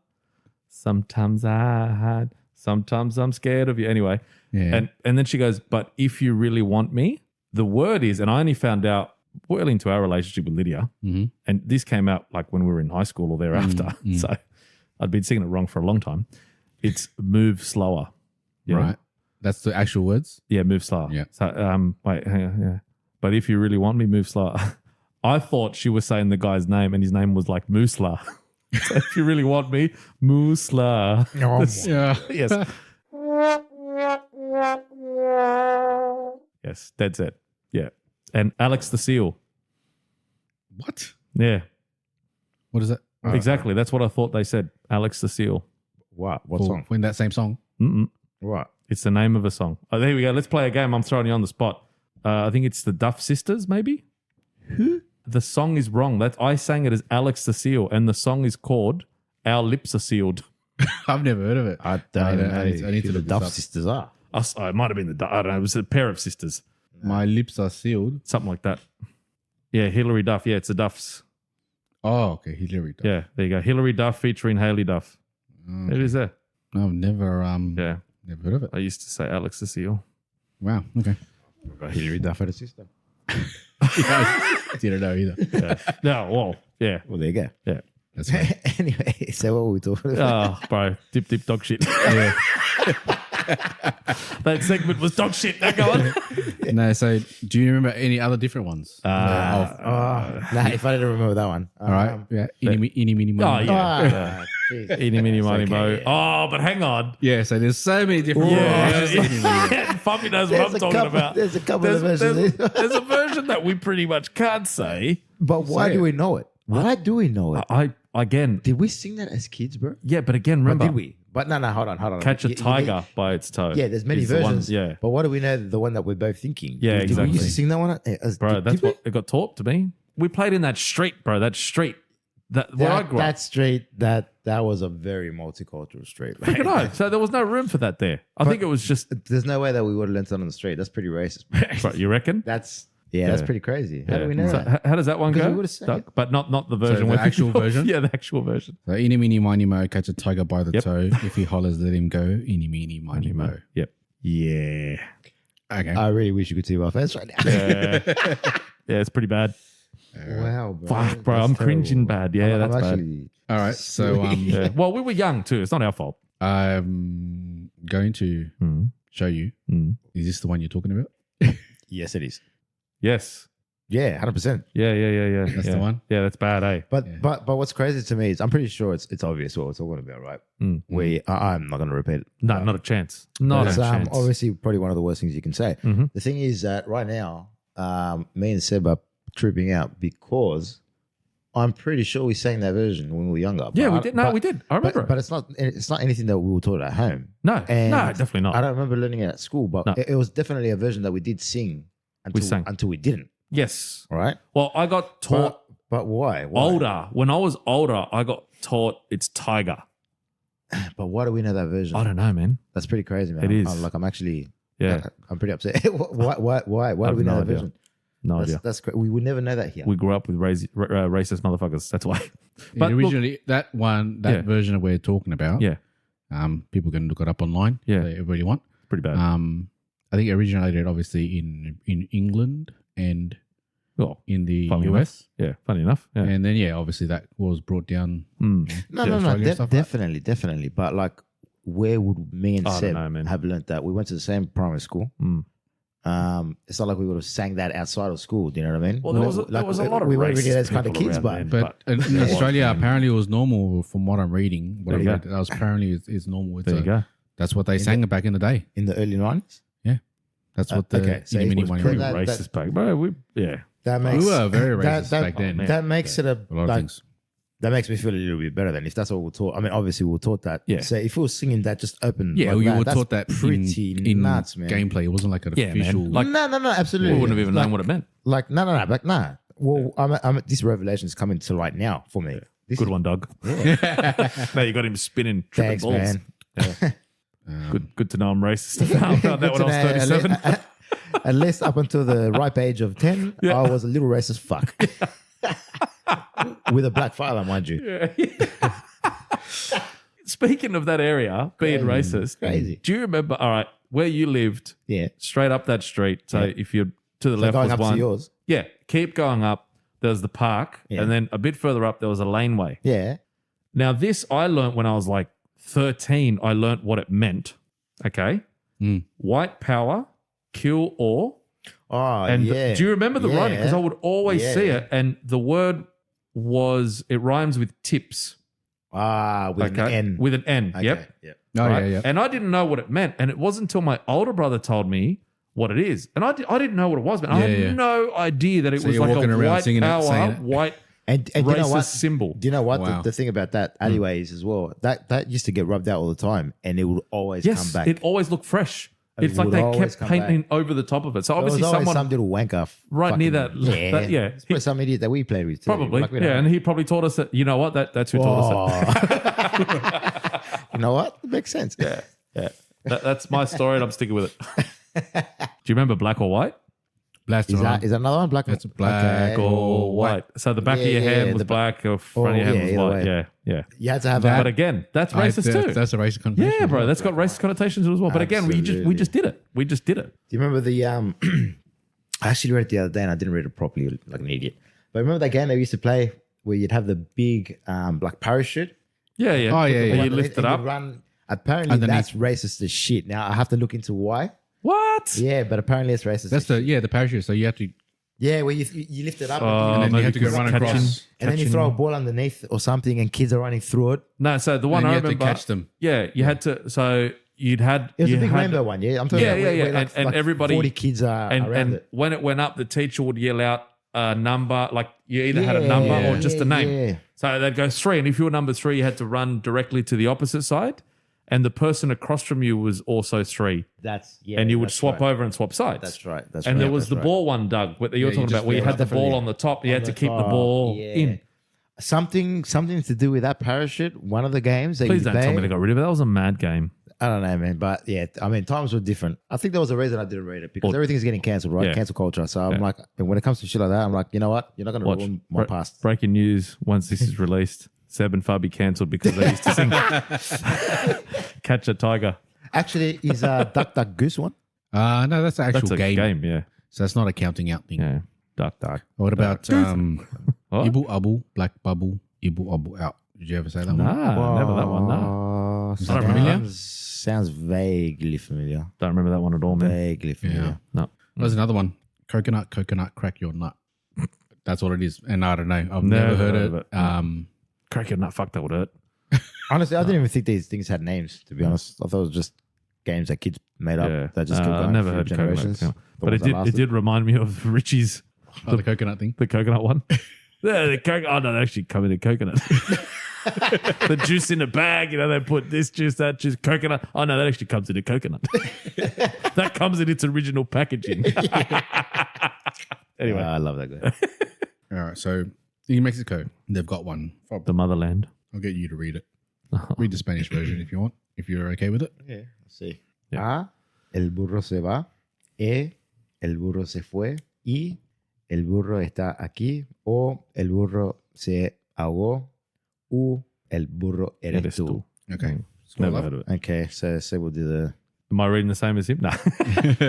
[SPEAKER 2] sometimes I hide, sometimes I'm scared of you. Anyway,
[SPEAKER 1] Yeah.
[SPEAKER 2] and then she goes, but if you really want me, the word is, and I only found out well into our relationship with Lydia,
[SPEAKER 1] Mhm.
[SPEAKER 2] and this came out like when we were in high school or thereafter. So I'd been singing it wrong for a long time. It's move slower. You know?
[SPEAKER 1] Right. That's the actual words.
[SPEAKER 2] Yeah, move slower.
[SPEAKER 1] Yeah.
[SPEAKER 2] So wait, hang on, yeah. But if you really want me, move slower. I thought she was saying the guy's name, and his name was like Moosla. So if you really want me, Moosla.
[SPEAKER 1] Yeah.
[SPEAKER 2] Yes. Yes, that's it. Yeah. And Alex the Seal.
[SPEAKER 1] What?
[SPEAKER 2] Yeah,
[SPEAKER 1] What is that?
[SPEAKER 2] exactly. That's what I thought they said. Alex the Seal.
[SPEAKER 3] What song?
[SPEAKER 1] In that same song.
[SPEAKER 2] Mm-mm.
[SPEAKER 3] What?
[SPEAKER 2] It's the name of a song. Oh, there we go. Let's play a game. I'm throwing you on the spot. I think it's the Duff Sisters, maybe? Who? The song is wrong. I sang it as Alex the Seal, and the song is called Our Lips Are Sealed.
[SPEAKER 1] I've never heard of it.
[SPEAKER 3] I don't know
[SPEAKER 1] I need to
[SPEAKER 3] who the
[SPEAKER 1] look this
[SPEAKER 3] Duff
[SPEAKER 1] up.
[SPEAKER 3] sisters are.
[SPEAKER 2] It might have been I don't know. It was a pair of sisters.
[SPEAKER 1] My lips are sealed.
[SPEAKER 2] Something like that. Yeah, Hilary Duff. Yeah, it's the Duffs.
[SPEAKER 1] Oh, okay. Hillary.
[SPEAKER 2] Yeah, there you go. Hilary Duff featuring Haley Duff. It is there.
[SPEAKER 1] I've never
[SPEAKER 2] Yeah.
[SPEAKER 1] never heard of it.
[SPEAKER 2] I used to say Alex the Seal.
[SPEAKER 1] Wow. Okay.
[SPEAKER 3] Got Hillary Duff had a sister.
[SPEAKER 1] Didn't know either.
[SPEAKER 2] Yeah. No, well, yeah.
[SPEAKER 3] Well, there you go.
[SPEAKER 2] Yeah.
[SPEAKER 1] That's right.
[SPEAKER 3] Anyway, so what were we talking about?
[SPEAKER 2] Oh, bro. Dip, dip, dog shit.
[SPEAKER 1] Yeah.
[SPEAKER 2] That segment was dog shit. Now go on.
[SPEAKER 1] No. So, do you remember any other different ones?
[SPEAKER 3] Nah, if I didn't remember that one.
[SPEAKER 1] All right. Yeah. Any, meeny,
[SPEAKER 2] Oh,
[SPEAKER 1] miny.
[SPEAKER 2] yeah.
[SPEAKER 3] Jesus.
[SPEAKER 2] Eeny, meeny, miny,
[SPEAKER 3] Okay,
[SPEAKER 2] mo.
[SPEAKER 3] yeah.
[SPEAKER 2] Oh, but hang on.
[SPEAKER 1] Yeah, so there's so many different
[SPEAKER 2] Yeah,
[SPEAKER 1] varieties.
[SPEAKER 2] Fabi knows what I'm talking about.
[SPEAKER 3] There's a couple of
[SPEAKER 2] There's,
[SPEAKER 3] versions.
[SPEAKER 2] there's a version that we pretty much can't say.
[SPEAKER 3] But why
[SPEAKER 1] Say
[SPEAKER 3] do
[SPEAKER 1] it.
[SPEAKER 3] we know it? Why do we know it?
[SPEAKER 2] I again,
[SPEAKER 3] Did we sing that as kids, bro?
[SPEAKER 2] yeah, but again,
[SPEAKER 3] But
[SPEAKER 2] remember,
[SPEAKER 3] did we? But no, hold on.
[SPEAKER 2] catch a
[SPEAKER 3] You-
[SPEAKER 2] tiger by its toe.
[SPEAKER 3] Yeah, there's many
[SPEAKER 2] is the one-
[SPEAKER 3] versions.
[SPEAKER 2] yeah,
[SPEAKER 3] But what do we know? The one that we're both thinking.
[SPEAKER 2] Yeah,
[SPEAKER 3] Did we used
[SPEAKER 2] exactly.
[SPEAKER 3] to sing that one?
[SPEAKER 2] bro, that's what it got taught to me. We played in that street, bro. That street, where I grew up.
[SPEAKER 3] That street, that was a very multicultural street.
[SPEAKER 2] I know. So there was no room for that there. I think it was just.
[SPEAKER 3] There's no way that we would have learned that on the street. That's pretty racist.
[SPEAKER 2] Bro, you reckon?
[SPEAKER 3] That's pretty crazy. How do we know
[SPEAKER 2] So
[SPEAKER 3] that?
[SPEAKER 2] how does that one
[SPEAKER 3] Because we
[SPEAKER 2] go?
[SPEAKER 3] would've sang
[SPEAKER 2] Doug?
[SPEAKER 3] it.
[SPEAKER 2] But not the version.
[SPEAKER 1] the
[SPEAKER 2] with
[SPEAKER 1] actual version?
[SPEAKER 2] Yeah, the actual version.
[SPEAKER 1] So, eeny, meeny, miny, mo, catch a tiger by the
[SPEAKER 2] Yep.
[SPEAKER 1] toe. If he hollers, let him go. Eeny, meeny, miny, mo.
[SPEAKER 2] Yep.
[SPEAKER 3] Yeah.
[SPEAKER 1] Okay.
[SPEAKER 3] I really wish you could see my face right now.
[SPEAKER 2] Yeah. Yeah, it's pretty bad.
[SPEAKER 3] Wow, bro.
[SPEAKER 2] Fuck, bro.
[SPEAKER 3] That's
[SPEAKER 2] I'm cringing
[SPEAKER 3] terrible.
[SPEAKER 2] bad. Yeah,
[SPEAKER 3] I'm
[SPEAKER 2] that's bad.
[SPEAKER 3] actually.
[SPEAKER 1] All right. So
[SPEAKER 2] Yeah. Well, we were young too. It's not our fault.
[SPEAKER 1] I'm going to
[SPEAKER 2] Mm.
[SPEAKER 1] show you.
[SPEAKER 2] Mm.
[SPEAKER 1] Is this the one you're talking about?
[SPEAKER 3] Yes, it is.
[SPEAKER 2] Yes.
[SPEAKER 3] Yeah, 100%.
[SPEAKER 2] Yeah.
[SPEAKER 1] That's
[SPEAKER 2] yeah.
[SPEAKER 1] the one?
[SPEAKER 2] Yeah, that's bad, eh?
[SPEAKER 3] But
[SPEAKER 1] Yeah.
[SPEAKER 3] but what's crazy to me is I'm pretty sure it's obvious what we're talking about, right?
[SPEAKER 2] Mm.
[SPEAKER 3] I'm not going to repeat it.
[SPEAKER 2] No, not a chance. Not
[SPEAKER 3] It's
[SPEAKER 2] a chance.
[SPEAKER 3] obviously probably one of the worst things you can say.
[SPEAKER 2] Mhm.
[SPEAKER 3] The thing is that right now, me and Seb are tripping out because I'm pretty sure we sang that version when we were younger.
[SPEAKER 2] Yeah,
[SPEAKER 3] But
[SPEAKER 2] we
[SPEAKER 3] I-
[SPEAKER 2] did. No,
[SPEAKER 3] but-
[SPEAKER 2] we did. I remember.
[SPEAKER 3] But it's not anything that we were taught at home.
[SPEAKER 2] no,
[SPEAKER 3] And
[SPEAKER 2] no, definitely not.
[SPEAKER 3] I don't remember learning it at school, but
[SPEAKER 2] No.
[SPEAKER 3] it was definitely a version that we did sing until we didn't.
[SPEAKER 2] Yes.
[SPEAKER 3] All right.
[SPEAKER 2] Well, I got taught
[SPEAKER 3] But why? Why?
[SPEAKER 2] older. When I was older, I got taught it's tiger.
[SPEAKER 3] But why do we know that version?
[SPEAKER 2] I don't know, man.
[SPEAKER 3] That's pretty crazy, man.
[SPEAKER 2] It is.
[SPEAKER 3] I'm actually.
[SPEAKER 2] Yeah,
[SPEAKER 3] I'm pretty upset. Why? Why
[SPEAKER 2] I
[SPEAKER 3] do
[SPEAKER 2] have
[SPEAKER 3] we know
[SPEAKER 2] no
[SPEAKER 3] that
[SPEAKER 2] idea.
[SPEAKER 3] version?
[SPEAKER 2] no idea.
[SPEAKER 3] That's great. We would never know that here.
[SPEAKER 2] We grew up with racist motherfuckers. That's why.
[SPEAKER 1] But
[SPEAKER 2] But look-
[SPEAKER 1] originally, that
[SPEAKER 2] Yeah.
[SPEAKER 1] version that we're talking about,
[SPEAKER 2] Yeah,
[SPEAKER 1] people can look it up online.
[SPEAKER 2] Yeah.
[SPEAKER 1] If they really want.
[SPEAKER 2] pretty bad.
[SPEAKER 1] I think it originated obviously in England and
[SPEAKER 2] well,
[SPEAKER 1] in the
[SPEAKER 2] Funny
[SPEAKER 1] US.
[SPEAKER 2] yeah, funny enough. Yeah.
[SPEAKER 1] And then, obviously that was brought down.
[SPEAKER 2] Mm.
[SPEAKER 3] No,
[SPEAKER 1] Yeah,
[SPEAKER 3] no,
[SPEAKER 1] Australia stuff like that.
[SPEAKER 3] definitely. But like, where would me and
[SPEAKER 2] I don't
[SPEAKER 3] Seb
[SPEAKER 2] know, man.
[SPEAKER 3] have learnt that? We went to the same primary school.
[SPEAKER 2] Mm.
[SPEAKER 3] It's not like we would have sang that outside of school. Do you know what I mean?
[SPEAKER 2] Well, there was a lot of
[SPEAKER 3] we weren't really
[SPEAKER 2] racist
[SPEAKER 3] those kind of
[SPEAKER 2] people
[SPEAKER 3] kids,
[SPEAKER 2] around
[SPEAKER 3] but
[SPEAKER 2] then.
[SPEAKER 1] But in
[SPEAKER 2] Yeah.
[SPEAKER 1] Australia,
[SPEAKER 2] Mm.
[SPEAKER 1] apparently it was normal from what I'm reading. What
[SPEAKER 2] There
[SPEAKER 1] I
[SPEAKER 2] you
[SPEAKER 1] read,
[SPEAKER 2] go.
[SPEAKER 1] that was apparently is normal. It's
[SPEAKER 2] There you go.
[SPEAKER 1] That's what they sang back in the day.
[SPEAKER 3] in the early 90s,
[SPEAKER 1] That's what the
[SPEAKER 3] okay, so
[SPEAKER 1] itty
[SPEAKER 3] it
[SPEAKER 1] bitty
[SPEAKER 3] was
[SPEAKER 1] money
[SPEAKER 3] pretty
[SPEAKER 1] was.
[SPEAKER 3] that-
[SPEAKER 2] Racist back, bro.
[SPEAKER 3] that
[SPEAKER 1] We
[SPEAKER 3] makes
[SPEAKER 1] were very
[SPEAKER 3] that-
[SPEAKER 1] racist
[SPEAKER 3] that-
[SPEAKER 1] back then.
[SPEAKER 2] man.
[SPEAKER 3] that makes it
[SPEAKER 1] A lot of
[SPEAKER 3] like,
[SPEAKER 1] things.
[SPEAKER 3] that makes me feel a little bit better than if that's what we're taught. I mean, obviously we were taught that.
[SPEAKER 2] Yeah.
[SPEAKER 3] So if we were singing that just open,
[SPEAKER 1] Yeah,
[SPEAKER 3] like
[SPEAKER 1] you
[SPEAKER 3] that,
[SPEAKER 1] were
[SPEAKER 3] that's
[SPEAKER 1] taught that
[SPEAKER 3] pretty
[SPEAKER 1] in
[SPEAKER 3] nuts, man.
[SPEAKER 1] gameplay. It wasn't like an
[SPEAKER 2] Yeah, man.
[SPEAKER 1] official.
[SPEAKER 2] Like-
[SPEAKER 3] no, absolutely.
[SPEAKER 2] We wouldn't have even known what it meant.
[SPEAKER 3] Like no, like nah. Well, this revelation is coming to right now for me. This
[SPEAKER 2] Good
[SPEAKER 3] is-
[SPEAKER 2] one, Doug.
[SPEAKER 3] Yeah.
[SPEAKER 2] No, you got him spinning, tripping
[SPEAKER 3] Thanks,
[SPEAKER 2] balls.
[SPEAKER 3] man.
[SPEAKER 2] Good to know I'm racist. I found that when I was 37.
[SPEAKER 3] At least up until the ripe age of 10,
[SPEAKER 2] Yeah.
[SPEAKER 3] I was a little racist fuck. With a black father, mind you.
[SPEAKER 2] Speaking of that area being racist,
[SPEAKER 3] Crazy.
[SPEAKER 2] do you remember? All right, where you lived,
[SPEAKER 3] Yeah.
[SPEAKER 2] straight up that street. So
[SPEAKER 3] Yeah.
[SPEAKER 2] if you're to the
[SPEAKER 3] So
[SPEAKER 2] left
[SPEAKER 3] going
[SPEAKER 2] was
[SPEAKER 3] up
[SPEAKER 2] one.
[SPEAKER 3] to yours.
[SPEAKER 2] Yeah, keep going up. There's the park,
[SPEAKER 3] Yeah.
[SPEAKER 2] and then a bit further up there was a laneway.
[SPEAKER 3] Yeah.
[SPEAKER 2] Now this I learnt when I was like 13. I learnt what it meant. Okay,
[SPEAKER 1] Mm.
[SPEAKER 2] white power, kill all.
[SPEAKER 3] Oh,
[SPEAKER 2] And
[SPEAKER 3] yeah.
[SPEAKER 2] do you remember the writing? Because I would always see
[SPEAKER 3] Yeah.
[SPEAKER 2] it, and the word it rhymes with tips.
[SPEAKER 3] With an N.
[SPEAKER 2] With an N.
[SPEAKER 3] Okay,
[SPEAKER 2] Yep.
[SPEAKER 3] Yeah.
[SPEAKER 1] Oh,
[SPEAKER 2] right?
[SPEAKER 1] yeah.
[SPEAKER 2] And I didn't know what it meant, and it wasn't until my older brother told me what it is, and I didn't know what it was, man. I
[SPEAKER 1] Yeah,
[SPEAKER 2] had
[SPEAKER 1] yeah.
[SPEAKER 2] no idea that it
[SPEAKER 1] So
[SPEAKER 2] was
[SPEAKER 1] you're
[SPEAKER 2] like
[SPEAKER 1] walking
[SPEAKER 2] a
[SPEAKER 1] around
[SPEAKER 2] white
[SPEAKER 1] singing it, saying
[SPEAKER 2] power,
[SPEAKER 1] it.
[SPEAKER 2] white
[SPEAKER 3] And you know
[SPEAKER 2] racist
[SPEAKER 3] what?
[SPEAKER 2] symbol.
[SPEAKER 3] Do you know what
[SPEAKER 1] Wow.
[SPEAKER 3] the thing about that alleyways as well? That used to get rubbed out all the time, and it would always
[SPEAKER 2] Yes,
[SPEAKER 3] come back.
[SPEAKER 2] it always looked fresh.
[SPEAKER 3] It
[SPEAKER 2] It's like
[SPEAKER 3] would
[SPEAKER 2] they
[SPEAKER 3] always
[SPEAKER 2] kept
[SPEAKER 3] come
[SPEAKER 2] painting over the top of it. So
[SPEAKER 3] There was
[SPEAKER 2] obviously
[SPEAKER 3] always
[SPEAKER 2] someone
[SPEAKER 3] some little wanker
[SPEAKER 2] right near
[SPEAKER 3] fucking-
[SPEAKER 2] that. Yeah,
[SPEAKER 3] It's probably some idiot that we played with too.
[SPEAKER 2] probably.
[SPEAKER 3] Like, we don't
[SPEAKER 2] Yeah,
[SPEAKER 3] know.
[SPEAKER 2] and he probably taught us that. You know what? That's who taught us that.
[SPEAKER 3] You know what? It makes sense.
[SPEAKER 2] Yeah. That's my story, and I'm sticking with it. Do you remember black or white?
[SPEAKER 1] Blast
[SPEAKER 3] Is that another one? Black.
[SPEAKER 1] That's black
[SPEAKER 3] Okay.
[SPEAKER 2] Or white. So the back of
[SPEAKER 3] Yeah,
[SPEAKER 2] your hand
[SPEAKER 3] yeah,
[SPEAKER 2] was
[SPEAKER 3] the
[SPEAKER 2] black, or front of your
[SPEAKER 3] yeah,
[SPEAKER 2] hand
[SPEAKER 3] either
[SPEAKER 2] was white.
[SPEAKER 3] way.
[SPEAKER 2] Yeah.
[SPEAKER 3] You had to have
[SPEAKER 1] That-
[SPEAKER 2] But again, that's racist too.
[SPEAKER 1] That's a racist connotation.
[SPEAKER 2] Yeah, bro, that's got racist connotations as well. But again, we
[SPEAKER 3] Absolutely.
[SPEAKER 2] just did it. We just did it.
[SPEAKER 3] Do you remember the I actually read it the other day and I didn't read it properly like an idiot. But remember that game they used to play where you'd have the big like parachute?
[SPEAKER 2] Yeah.
[SPEAKER 1] Oh, yeah,
[SPEAKER 2] And
[SPEAKER 1] yeah.
[SPEAKER 2] you
[SPEAKER 3] And
[SPEAKER 2] lift it
[SPEAKER 3] you'd
[SPEAKER 2] up.
[SPEAKER 3] Run. Apparently
[SPEAKER 1] Underneath.
[SPEAKER 3] that's racist as shit. Now I have to look into why.
[SPEAKER 2] What?
[SPEAKER 3] Yeah, but apparently it's racist.
[SPEAKER 1] That's
[SPEAKER 3] as shit.
[SPEAKER 1] the parachute. So you have to
[SPEAKER 3] Yeah, where you lift it up
[SPEAKER 1] And then you have to go run across.
[SPEAKER 3] and then you throw a ball underneath or something, and kids are running through it.
[SPEAKER 2] No, so the one
[SPEAKER 1] And
[SPEAKER 2] I
[SPEAKER 1] you have
[SPEAKER 2] remember,
[SPEAKER 1] to catch them.
[SPEAKER 2] Yeah, you had to. So you'd had.
[SPEAKER 3] It was
[SPEAKER 2] you
[SPEAKER 3] a big
[SPEAKER 2] had,
[SPEAKER 3] rainbow one, yeah. I'm talking about where
[SPEAKER 2] and everybody
[SPEAKER 3] 40 kids are around
[SPEAKER 2] and
[SPEAKER 3] it.
[SPEAKER 2] when it went up, the teacher would yell out a number, like you either had a number or just a name.
[SPEAKER 3] Yeah.
[SPEAKER 2] So they'd go 3, and if you were number 3, you had to run directly to the opposite side, and the person across from you was also 3, and you would swap over and swap sides.
[SPEAKER 3] That's right.
[SPEAKER 2] And there was the ball one, Doug, what you're talking about, where you had the ball on the top, you had to keep the ball in.
[SPEAKER 3] Something to do with that parachute. One of the games that
[SPEAKER 2] Please
[SPEAKER 3] you
[SPEAKER 2] don't
[SPEAKER 3] play.
[SPEAKER 2] tell me they got rid of it. That was a mad game.
[SPEAKER 3] I don't know, man. But yeah, I mean, times were different. I think there was a reason I didn't read it because everything's getting cancelled, right?
[SPEAKER 2] Yeah.
[SPEAKER 3] Cancel culture. So I'm like, when it comes to shit like that, I'm like, you know what? You're not going to ruin my past.
[SPEAKER 2] Breaking news: once this is released, Seb and Fabi cancelled because they used to sing "Catch a Tiger."
[SPEAKER 3] Actually, is Duck Duck Goose one?
[SPEAKER 1] No, that's an actual
[SPEAKER 2] That's a game. Yeah,
[SPEAKER 1] So that's not a counting out thing.
[SPEAKER 2] yeah. Duck.
[SPEAKER 1] What about
[SPEAKER 2] What?
[SPEAKER 1] Ibu Abu, Black Bubble, Ibu Abu out? Did you ever say that one?
[SPEAKER 2] Nah, never that one. No,
[SPEAKER 1] Is that familiar?
[SPEAKER 3] Sounds vaguely familiar.
[SPEAKER 2] don't remember that one at all, man.
[SPEAKER 3] Vaguely familiar.
[SPEAKER 2] No,
[SPEAKER 1] There's another one. Coconut, crack your nut. That's what it is. And I don't know. I've never heard it.
[SPEAKER 2] crack your nut. Fuck, that would hurt.
[SPEAKER 3] Honestly, I didn't even think these things had names, to be honest. I thought it was just games that kids made up
[SPEAKER 2] Yeah,
[SPEAKER 3] that just kept
[SPEAKER 2] I
[SPEAKER 3] going
[SPEAKER 2] never
[SPEAKER 3] through
[SPEAKER 2] heard
[SPEAKER 3] generations.
[SPEAKER 2] coconut.
[SPEAKER 3] The
[SPEAKER 2] But
[SPEAKER 3] ones
[SPEAKER 2] it
[SPEAKER 3] that
[SPEAKER 2] did. It
[SPEAKER 3] lasted.
[SPEAKER 2] did remind me of Richie's
[SPEAKER 1] the coconut thing.
[SPEAKER 2] the coconut one. Yeah, the coconut. Oh no, they actually come in a coconut. The juice in a bag, they put this juice, that juice, coconut. Oh no, that actually comes in a coconut. That comes in its original packaging. Anyway,
[SPEAKER 3] I love that guy.
[SPEAKER 1] All right. So in Mexico, they've got one.
[SPEAKER 2] the motherland.
[SPEAKER 1] I'll get you to read it. Read the Spanish version if you want, if you're okay with it.
[SPEAKER 3] Yeah, let's see.
[SPEAKER 2] Yeah.
[SPEAKER 3] A, el burro se va. E, el burro se fue. Y, el burro está aquí. O, el burro se ahogó. U, el burro eres tú.
[SPEAKER 1] Okay.
[SPEAKER 2] Never heard of it.
[SPEAKER 3] Okay, so we'll do the...
[SPEAKER 2] Am I reading the same as him? No.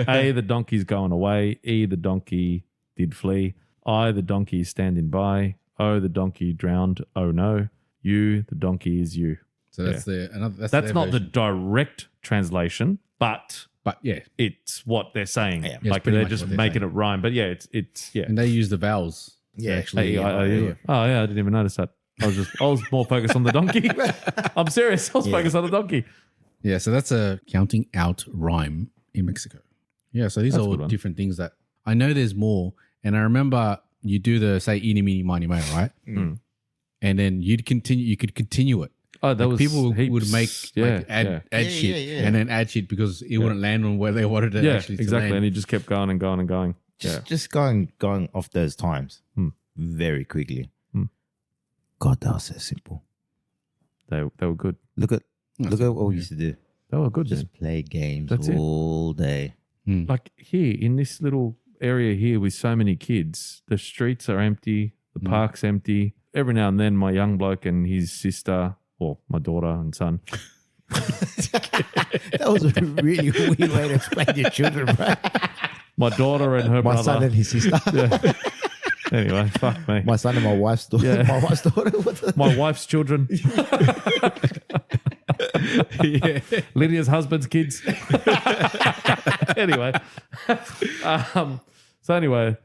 [SPEAKER 2] A, the donkey's going away. E, the donkey did flee. I, the donkey is standing by. O, the donkey drowned. Oh no. You, the donkey is you.
[SPEAKER 1] So that's
[SPEAKER 2] That's
[SPEAKER 1] their
[SPEAKER 2] not the
[SPEAKER 1] version.
[SPEAKER 2] direct translation, but
[SPEAKER 1] But yeah,
[SPEAKER 2] it's what they're saying.
[SPEAKER 3] Yeah.
[SPEAKER 1] Yes,
[SPEAKER 2] Like
[SPEAKER 1] pretty
[SPEAKER 2] they're
[SPEAKER 1] much
[SPEAKER 2] just
[SPEAKER 1] what they're
[SPEAKER 2] making
[SPEAKER 1] saying.
[SPEAKER 2] it rhyme. But yeah, it's yeah.
[SPEAKER 1] and they use the vowels. to
[SPEAKER 3] Yeah.
[SPEAKER 1] actually.
[SPEAKER 2] Oh yeah, I didn't even notice that. I was more focused on the donkey. I'm serious. I was focused on the donkey.
[SPEAKER 1] Yeah, so that's a counting out rhyme in Mexico. Yeah, so these
[SPEAKER 2] That's
[SPEAKER 1] are
[SPEAKER 2] a
[SPEAKER 1] all
[SPEAKER 2] good one.
[SPEAKER 1] different things that I know there's more. And I remember you do the say eeny, meeny, miny, mo, right?
[SPEAKER 2] Mm.
[SPEAKER 1] And then you could continue it.
[SPEAKER 2] Oh, that
[SPEAKER 1] Like
[SPEAKER 2] was
[SPEAKER 1] people
[SPEAKER 2] heaps.
[SPEAKER 1] would make add
[SPEAKER 3] Yeah,
[SPEAKER 1] shit
[SPEAKER 3] yeah.
[SPEAKER 1] and then add shit because it wouldn't land on where they wanted it
[SPEAKER 2] Yeah,
[SPEAKER 1] actually to
[SPEAKER 2] exactly. And
[SPEAKER 1] land.
[SPEAKER 2] he just kept going and going and going. Yeah.
[SPEAKER 3] Just going off those times
[SPEAKER 2] Hmm.
[SPEAKER 3] very quickly.
[SPEAKER 2] Hmm.
[SPEAKER 3] God, that was so simple.
[SPEAKER 2] They were good.
[SPEAKER 3] Look at what we used to do.
[SPEAKER 2] They were good.
[SPEAKER 3] Just
[SPEAKER 2] man.
[SPEAKER 3] play games
[SPEAKER 2] That's it.
[SPEAKER 3] all day.
[SPEAKER 2] Like here in this little area here with so many kids, the streets are empty, the park's empty. Every now and then, my young bloke and his sister, or my daughter and son,
[SPEAKER 3] That was a really weird way to explain your children, bro.
[SPEAKER 2] my daughter and her
[SPEAKER 3] My
[SPEAKER 2] brother.
[SPEAKER 3] son and his sister.
[SPEAKER 2] Yeah. Anyway, fuck me.
[SPEAKER 3] My son and my wife's daughter.
[SPEAKER 2] Yeah.
[SPEAKER 3] My wife's daughter. What the-
[SPEAKER 2] My wife's children. Lydia's husband's kids. Anyway. So anyway,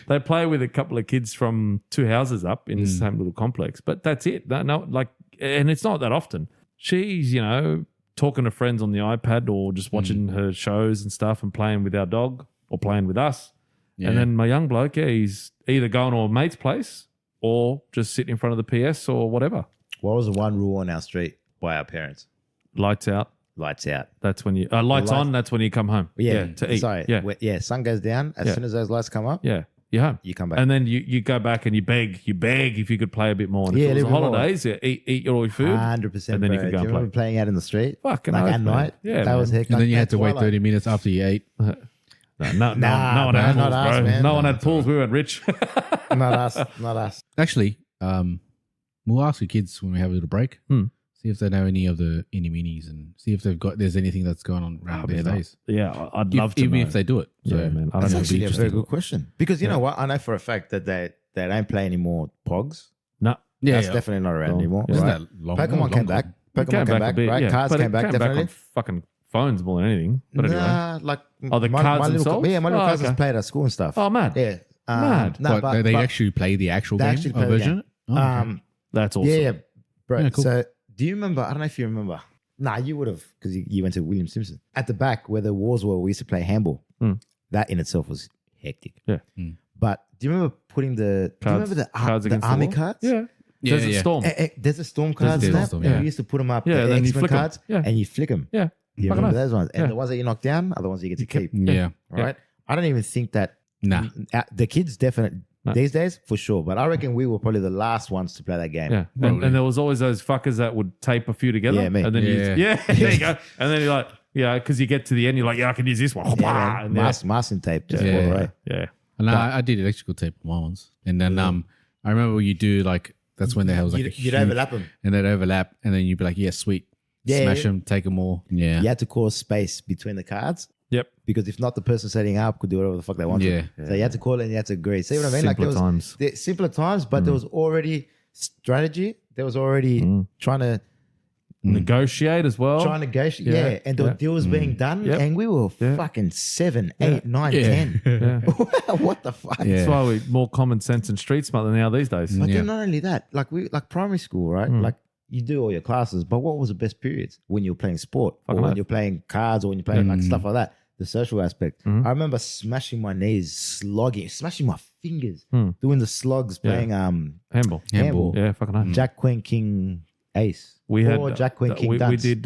[SPEAKER 2] they play with a couple of kids from 2 houses up in the same little complex. But that's it. And it's not that often. She's, talking to friends on the iPad or just watching her shows and stuff and playing with our dog or playing with us.
[SPEAKER 1] Yeah.
[SPEAKER 2] And then my young bloke, he's either going to a mate's place or just sitting in front of the PS or whatever.
[SPEAKER 3] What was the one rule on our street by our parents?
[SPEAKER 2] Lights out.
[SPEAKER 3] Lights out.
[SPEAKER 2] That's when you lights on. That's when you come home. To eat.
[SPEAKER 3] Sorry.
[SPEAKER 2] Yeah,
[SPEAKER 3] Sun goes down. As soon as those lights come up,
[SPEAKER 2] yeah. You're home.
[SPEAKER 3] you come back.
[SPEAKER 2] And then you go back and you beg if you could play a bit more. And
[SPEAKER 3] Yeah,
[SPEAKER 2] if it was
[SPEAKER 3] a little bit more.
[SPEAKER 2] holidays, eat all your food.
[SPEAKER 3] 100%.
[SPEAKER 2] And then you
[SPEAKER 3] bro.
[SPEAKER 2] can go
[SPEAKER 3] Do
[SPEAKER 2] and
[SPEAKER 3] remember
[SPEAKER 2] play.
[SPEAKER 3] playing out in the street?
[SPEAKER 2] Fucking
[SPEAKER 3] like
[SPEAKER 2] oath,
[SPEAKER 3] at
[SPEAKER 2] man.
[SPEAKER 3] night.
[SPEAKER 2] Yeah,
[SPEAKER 3] that was
[SPEAKER 2] man.
[SPEAKER 3] heck.
[SPEAKER 1] And then you had to wait
[SPEAKER 3] Twilight.
[SPEAKER 1] 30 minutes after you ate.
[SPEAKER 2] No one
[SPEAKER 3] Nah,
[SPEAKER 2] had
[SPEAKER 3] bro,
[SPEAKER 2] pools,
[SPEAKER 3] not us,
[SPEAKER 2] bro.
[SPEAKER 3] man.
[SPEAKER 2] No one
[SPEAKER 3] No,
[SPEAKER 2] had pools. We weren't rich.
[SPEAKER 3] Not us. Not us.
[SPEAKER 1] Actually, we'll ask the kids when we have a little break. See if they know any of the meenies and see if there's anything that's going on around these days.
[SPEAKER 2] Yeah, I'd love to
[SPEAKER 1] Even
[SPEAKER 2] know.
[SPEAKER 1] if they do it. So,
[SPEAKER 2] Yeah, man. I don't
[SPEAKER 3] That's
[SPEAKER 2] know.
[SPEAKER 3] actually a
[SPEAKER 1] interesting.
[SPEAKER 3] very good question. Because you know what? I know for a fact that they don't play any more Pogs.
[SPEAKER 2] No.
[SPEAKER 1] Yeah,
[SPEAKER 3] That's definitely not around anymore.
[SPEAKER 1] Isn't
[SPEAKER 3] Right?
[SPEAKER 1] that long?
[SPEAKER 3] Pokemon came back.
[SPEAKER 2] It
[SPEAKER 3] Pokemon came back,
[SPEAKER 2] a bit,
[SPEAKER 3] right?
[SPEAKER 2] yeah.
[SPEAKER 3] Cards
[SPEAKER 2] But it
[SPEAKER 3] came back, definitely.
[SPEAKER 2] on fucking phones more than anything. But anyway.
[SPEAKER 3] Nah, like
[SPEAKER 2] Oh, the cards
[SPEAKER 3] little,
[SPEAKER 2] themselves?
[SPEAKER 3] yeah, my little
[SPEAKER 2] Oh,
[SPEAKER 3] cousins
[SPEAKER 2] okay.
[SPEAKER 3] played at school and stuff.
[SPEAKER 2] Oh, man.
[SPEAKER 3] Yeah.
[SPEAKER 2] Mad.
[SPEAKER 3] No,
[SPEAKER 1] But they actually play the actual
[SPEAKER 3] they
[SPEAKER 1] game
[SPEAKER 3] actually play the
[SPEAKER 1] version?
[SPEAKER 3] game.
[SPEAKER 1] Oh, okay.
[SPEAKER 2] That's awesome.
[SPEAKER 3] Yeah, bro.
[SPEAKER 1] Yeah, cool.
[SPEAKER 3] So do you remember? I don't know if you remember. Nah, you would have because you went to William Simpson. At the back where the walls were, we used to play handball. That in itself was hectic.
[SPEAKER 2] Yeah.
[SPEAKER 3] But do you remember putting the? Do you
[SPEAKER 2] Cards-
[SPEAKER 3] remember
[SPEAKER 2] cards
[SPEAKER 3] the
[SPEAKER 2] against the
[SPEAKER 3] army
[SPEAKER 2] wall?
[SPEAKER 3] cards?
[SPEAKER 2] Yeah.
[SPEAKER 1] Yeah,
[SPEAKER 2] Desert
[SPEAKER 1] yeah.
[SPEAKER 2] Storm.
[SPEAKER 3] There's a storm cards
[SPEAKER 1] Desert
[SPEAKER 3] now.
[SPEAKER 1] Storm,
[SPEAKER 3] And
[SPEAKER 1] yeah.
[SPEAKER 3] we used to put them up.
[SPEAKER 2] Yeah,
[SPEAKER 3] the
[SPEAKER 2] then you
[SPEAKER 3] X-Men
[SPEAKER 2] flick 'em.
[SPEAKER 3] cards,
[SPEAKER 2] Yeah.
[SPEAKER 3] and you flick them.
[SPEAKER 2] Yeah.
[SPEAKER 3] You
[SPEAKER 2] Fucking
[SPEAKER 3] remember
[SPEAKER 2] nice.
[SPEAKER 3] those ones? And
[SPEAKER 2] Yeah.
[SPEAKER 3] the ones that you knock down are the ones you get to keep.
[SPEAKER 1] Yeah.
[SPEAKER 3] Right? I don't even think that.
[SPEAKER 1] Nah.
[SPEAKER 3] The kids definitely
[SPEAKER 2] No.
[SPEAKER 3] these days for sure, but I reckon we were probably the last ones to play that game.
[SPEAKER 2] Yeah.
[SPEAKER 1] Probably.
[SPEAKER 2] And there was always those fuckers that would tape a few together.
[SPEAKER 3] Yeah, me.
[SPEAKER 2] And then
[SPEAKER 1] Yeah.
[SPEAKER 2] there you go. And then you're like, yeah, because you get to the end, you're like, yeah, I can use this one.
[SPEAKER 3] Yeah,
[SPEAKER 2] And
[SPEAKER 3] man. Masking tape just
[SPEAKER 1] Yeah.
[SPEAKER 3] all the way.
[SPEAKER 2] yeah.
[SPEAKER 1] And I did electrical tape on my ones. And then I remember you do like, that's when there was like a
[SPEAKER 3] You'd
[SPEAKER 1] huge-
[SPEAKER 3] overlap them.
[SPEAKER 1] And they'd overlap. And then you'd be like, yeah, sweet.
[SPEAKER 3] Yeah,
[SPEAKER 1] Smash
[SPEAKER 3] yeah.
[SPEAKER 1] them, take them all. Yeah.
[SPEAKER 3] You had to cause space between the cards
[SPEAKER 2] Yep.
[SPEAKER 3] because if not, the person setting up could do whatever the fuck they wanted.
[SPEAKER 1] Yeah.
[SPEAKER 3] So you had to call it and you had to agree. See what I mean?
[SPEAKER 2] Simpler
[SPEAKER 3] there was
[SPEAKER 2] times.
[SPEAKER 3] simpler times, but there was already strategy. There was already trying to
[SPEAKER 2] Negotiate as well.
[SPEAKER 3] negotiate.
[SPEAKER 2] Yeah,
[SPEAKER 3] Yeah. And there were deals being done.
[SPEAKER 2] Yep.
[SPEAKER 3] And we were
[SPEAKER 2] Yeah.
[SPEAKER 3] fucking 7, 8, 9,
[SPEAKER 1] Yeah.
[SPEAKER 3] 10.
[SPEAKER 2] Yeah.
[SPEAKER 3] What the fuck?
[SPEAKER 1] Yeah.
[SPEAKER 2] That's why we're more common sense and street smart than they are these days.
[SPEAKER 3] But
[SPEAKER 1] Yeah.
[SPEAKER 3] then not only that, like primary school, right? Like you do all your classes, but what was the best periods? When you were playing sport or
[SPEAKER 2] Fucking
[SPEAKER 3] when
[SPEAKER 2] right.
[SPEAKER 3] you're playing cards or when you're playing like stuff like that. The social aspect. I remember smashing my knees, smashing my fingers, doing the slugs, playing
[SPEAKER 2] Handball.
[SPEAKER 3] handball.
[SPEAKER 2] Yeah, fucking nice.
[SPEAKER 3] Jack, Queen, King, Ace.
[SPEAKER 2] We had
[SPEAKER 3] or Jack, Queen, King,
[SPEAKER 2] we
[SPEAKER 3] Dunce.
[SPEAKER 2] did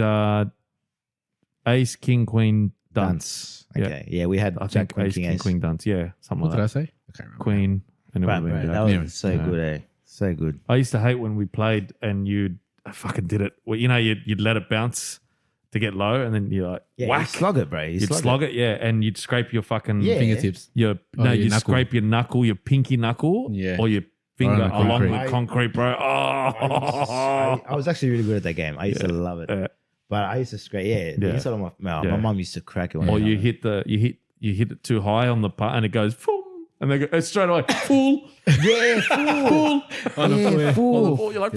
[SPEAKER 2] Ace, King, Queen, Dunce.
[SPEAKER 3] Dunce. Okay, yeah, we had
[SPEAKER 2] I
[SPEAKER 3] Jack,
[SPEAKER 2] think
[SPEAKER 3] Queen,
[SPEAKER 2] Ace,
[SPEAKER 3] King,
[SPEAKER 2] King,
[SPEAKER 3] Ace.
[SPEAKER 2] Queen, Dunce. Yeah, something
[SPEAKER 1] What
[SPEAKER 2] like
[SPEAKER 1] did I
[SPEAKER 2] that.
[SPEAKER 1] say? I can't remember.
[SPEAKER 2] Queen. And it
[SPEAKER 3] Right,
[SPEAKER 2] would have been
[SPEAKER 3] bro,
[SPEAKER 2] Jack.
[SPEAKER 3] that
[SPEAKER 1] Yeah.
[SPEAKER 3] was so
[SPEAKER 2] Yeah.
[SPEAKER 3] good, eh? So good.
[SPEAKER 2] I used to hate when we played and I fucking did it. Well, you know, you'd let it bounce to get low, and then you're like
[SPEAKER 3] Yeah,
[SPEAKER 2] whack.
[SPEAKER 3] you slug it, bro.
[SPEAKER 2] You'd slog it, yeah, and you'd scrape your fucking
[SPEAKER 3] Yeah.
[SPEAKER 1] Fingertips.
[SPEAKER 2] Your
[SPEAKER 1] your
[SPEAKER 2] you'd
[SPEAKER 1] knuckle.
[SPEAKER 2] scrape your knuckle, your pinky knuckle,
[SPEAKER 1] Yeah.
[SPEAKER 2] or your finger
[SPEAKER 1] Or on the
[SPEAKER 2] along
[SPEAKER 1] concrete.
[SPEAKER 2] with concrete, bro. Oh,
[SPEAKER 3] I was actually really good at that game. I used to love it.
[SPEAKER 2] Yeah.
[SPEAKER 3] But I used to scrape, the
[SPEAKER 2] Yeah.
[SPEAKER 3] inside of my mouth.
[SPEAKER 2] Yeah.
[SPEAKER 3] My mom used to crack it. When
[SPEAKER 2] or
[SPEAKER 3] I
[SPEAKER 2] you hit it too high on the part, and it goes boom, and they go straight away fool,
[SPEAKER 3] yeah, fool.
[SPEAKER 1] On the
[SPEAKER 3] Yeah,
[SPEAKER 1] floor.
[SPEAKER 3] fool.
[SPEAKER 2] or you're like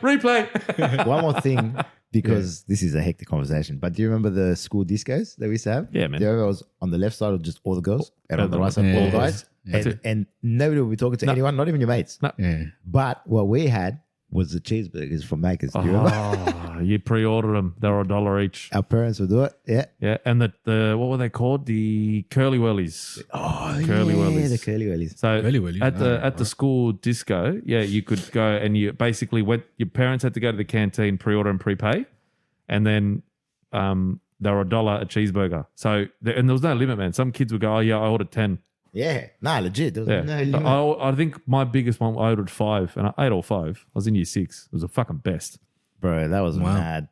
[SPEAKER 2] replay.
[SPEAKER 3] One more thing, because this is a hectic conversation. But do you remember the school discos that we used to have?
[SPEAKER 2] Yeah, man.
[SPEAKER 3] Do you remember it was on the left side of just all the girls, and on the right side
[SPEAKER 1] Yeah.
[SPEAKER 3] all the guys,
[SPEAKER 1] That's
[SPEAKER 3] and nobody would be talking to
[SPEAKER 2] No.
[SPEAKER 3] anyone, not even your mates.
[SPEAKER 2] No.
[SPEAKER 1] Yeah.
[SPEAKER 3] But what we had was the cheeseburgers from Macca's. Do you remember?
[SPEAKER 2] Oh, you pre-order them; they were $1 each.
[SPEAKER 3] Our parents would do it. Yeah.
[SPEAKER 2] Yeah, and the what were they called? The curly whirlies.
[SPEAKER 3] Oh,
[SPEAKER 2] Curly
[SPEAKER 3] yeah,
[SPEAKER 2] Wellies.
[SPEAKER 3] the curly wellies.
[SPEAKER 2] So
[SPEAKER 1] Curly Wellies,
[SPEAKER 2] at the
[SPEAKER 1] oh,
[SPEAKER 2] at the school disco, yeah, you could go and you basically went. Your parents had to go to the canteen, pre-order and prepay, and then they were $1 a cheeseburger. So and there was no limit, man. Some kids would go, "Oh yeah, I ordered 10."
[SPEAKER 3] Yeah. Nah, legit. There was
[SPEAKER 2] Yeah,
[SPEAKER 3] no limit.
[SPEAKER 2] I think my biggest one I ordered 5, and I ate all 5. I was in year 6. It was the fucking best.
[SPEAKER 3] Bro, that was
[SPEAKER 1] Wow.
[SPEAKER 3] mad.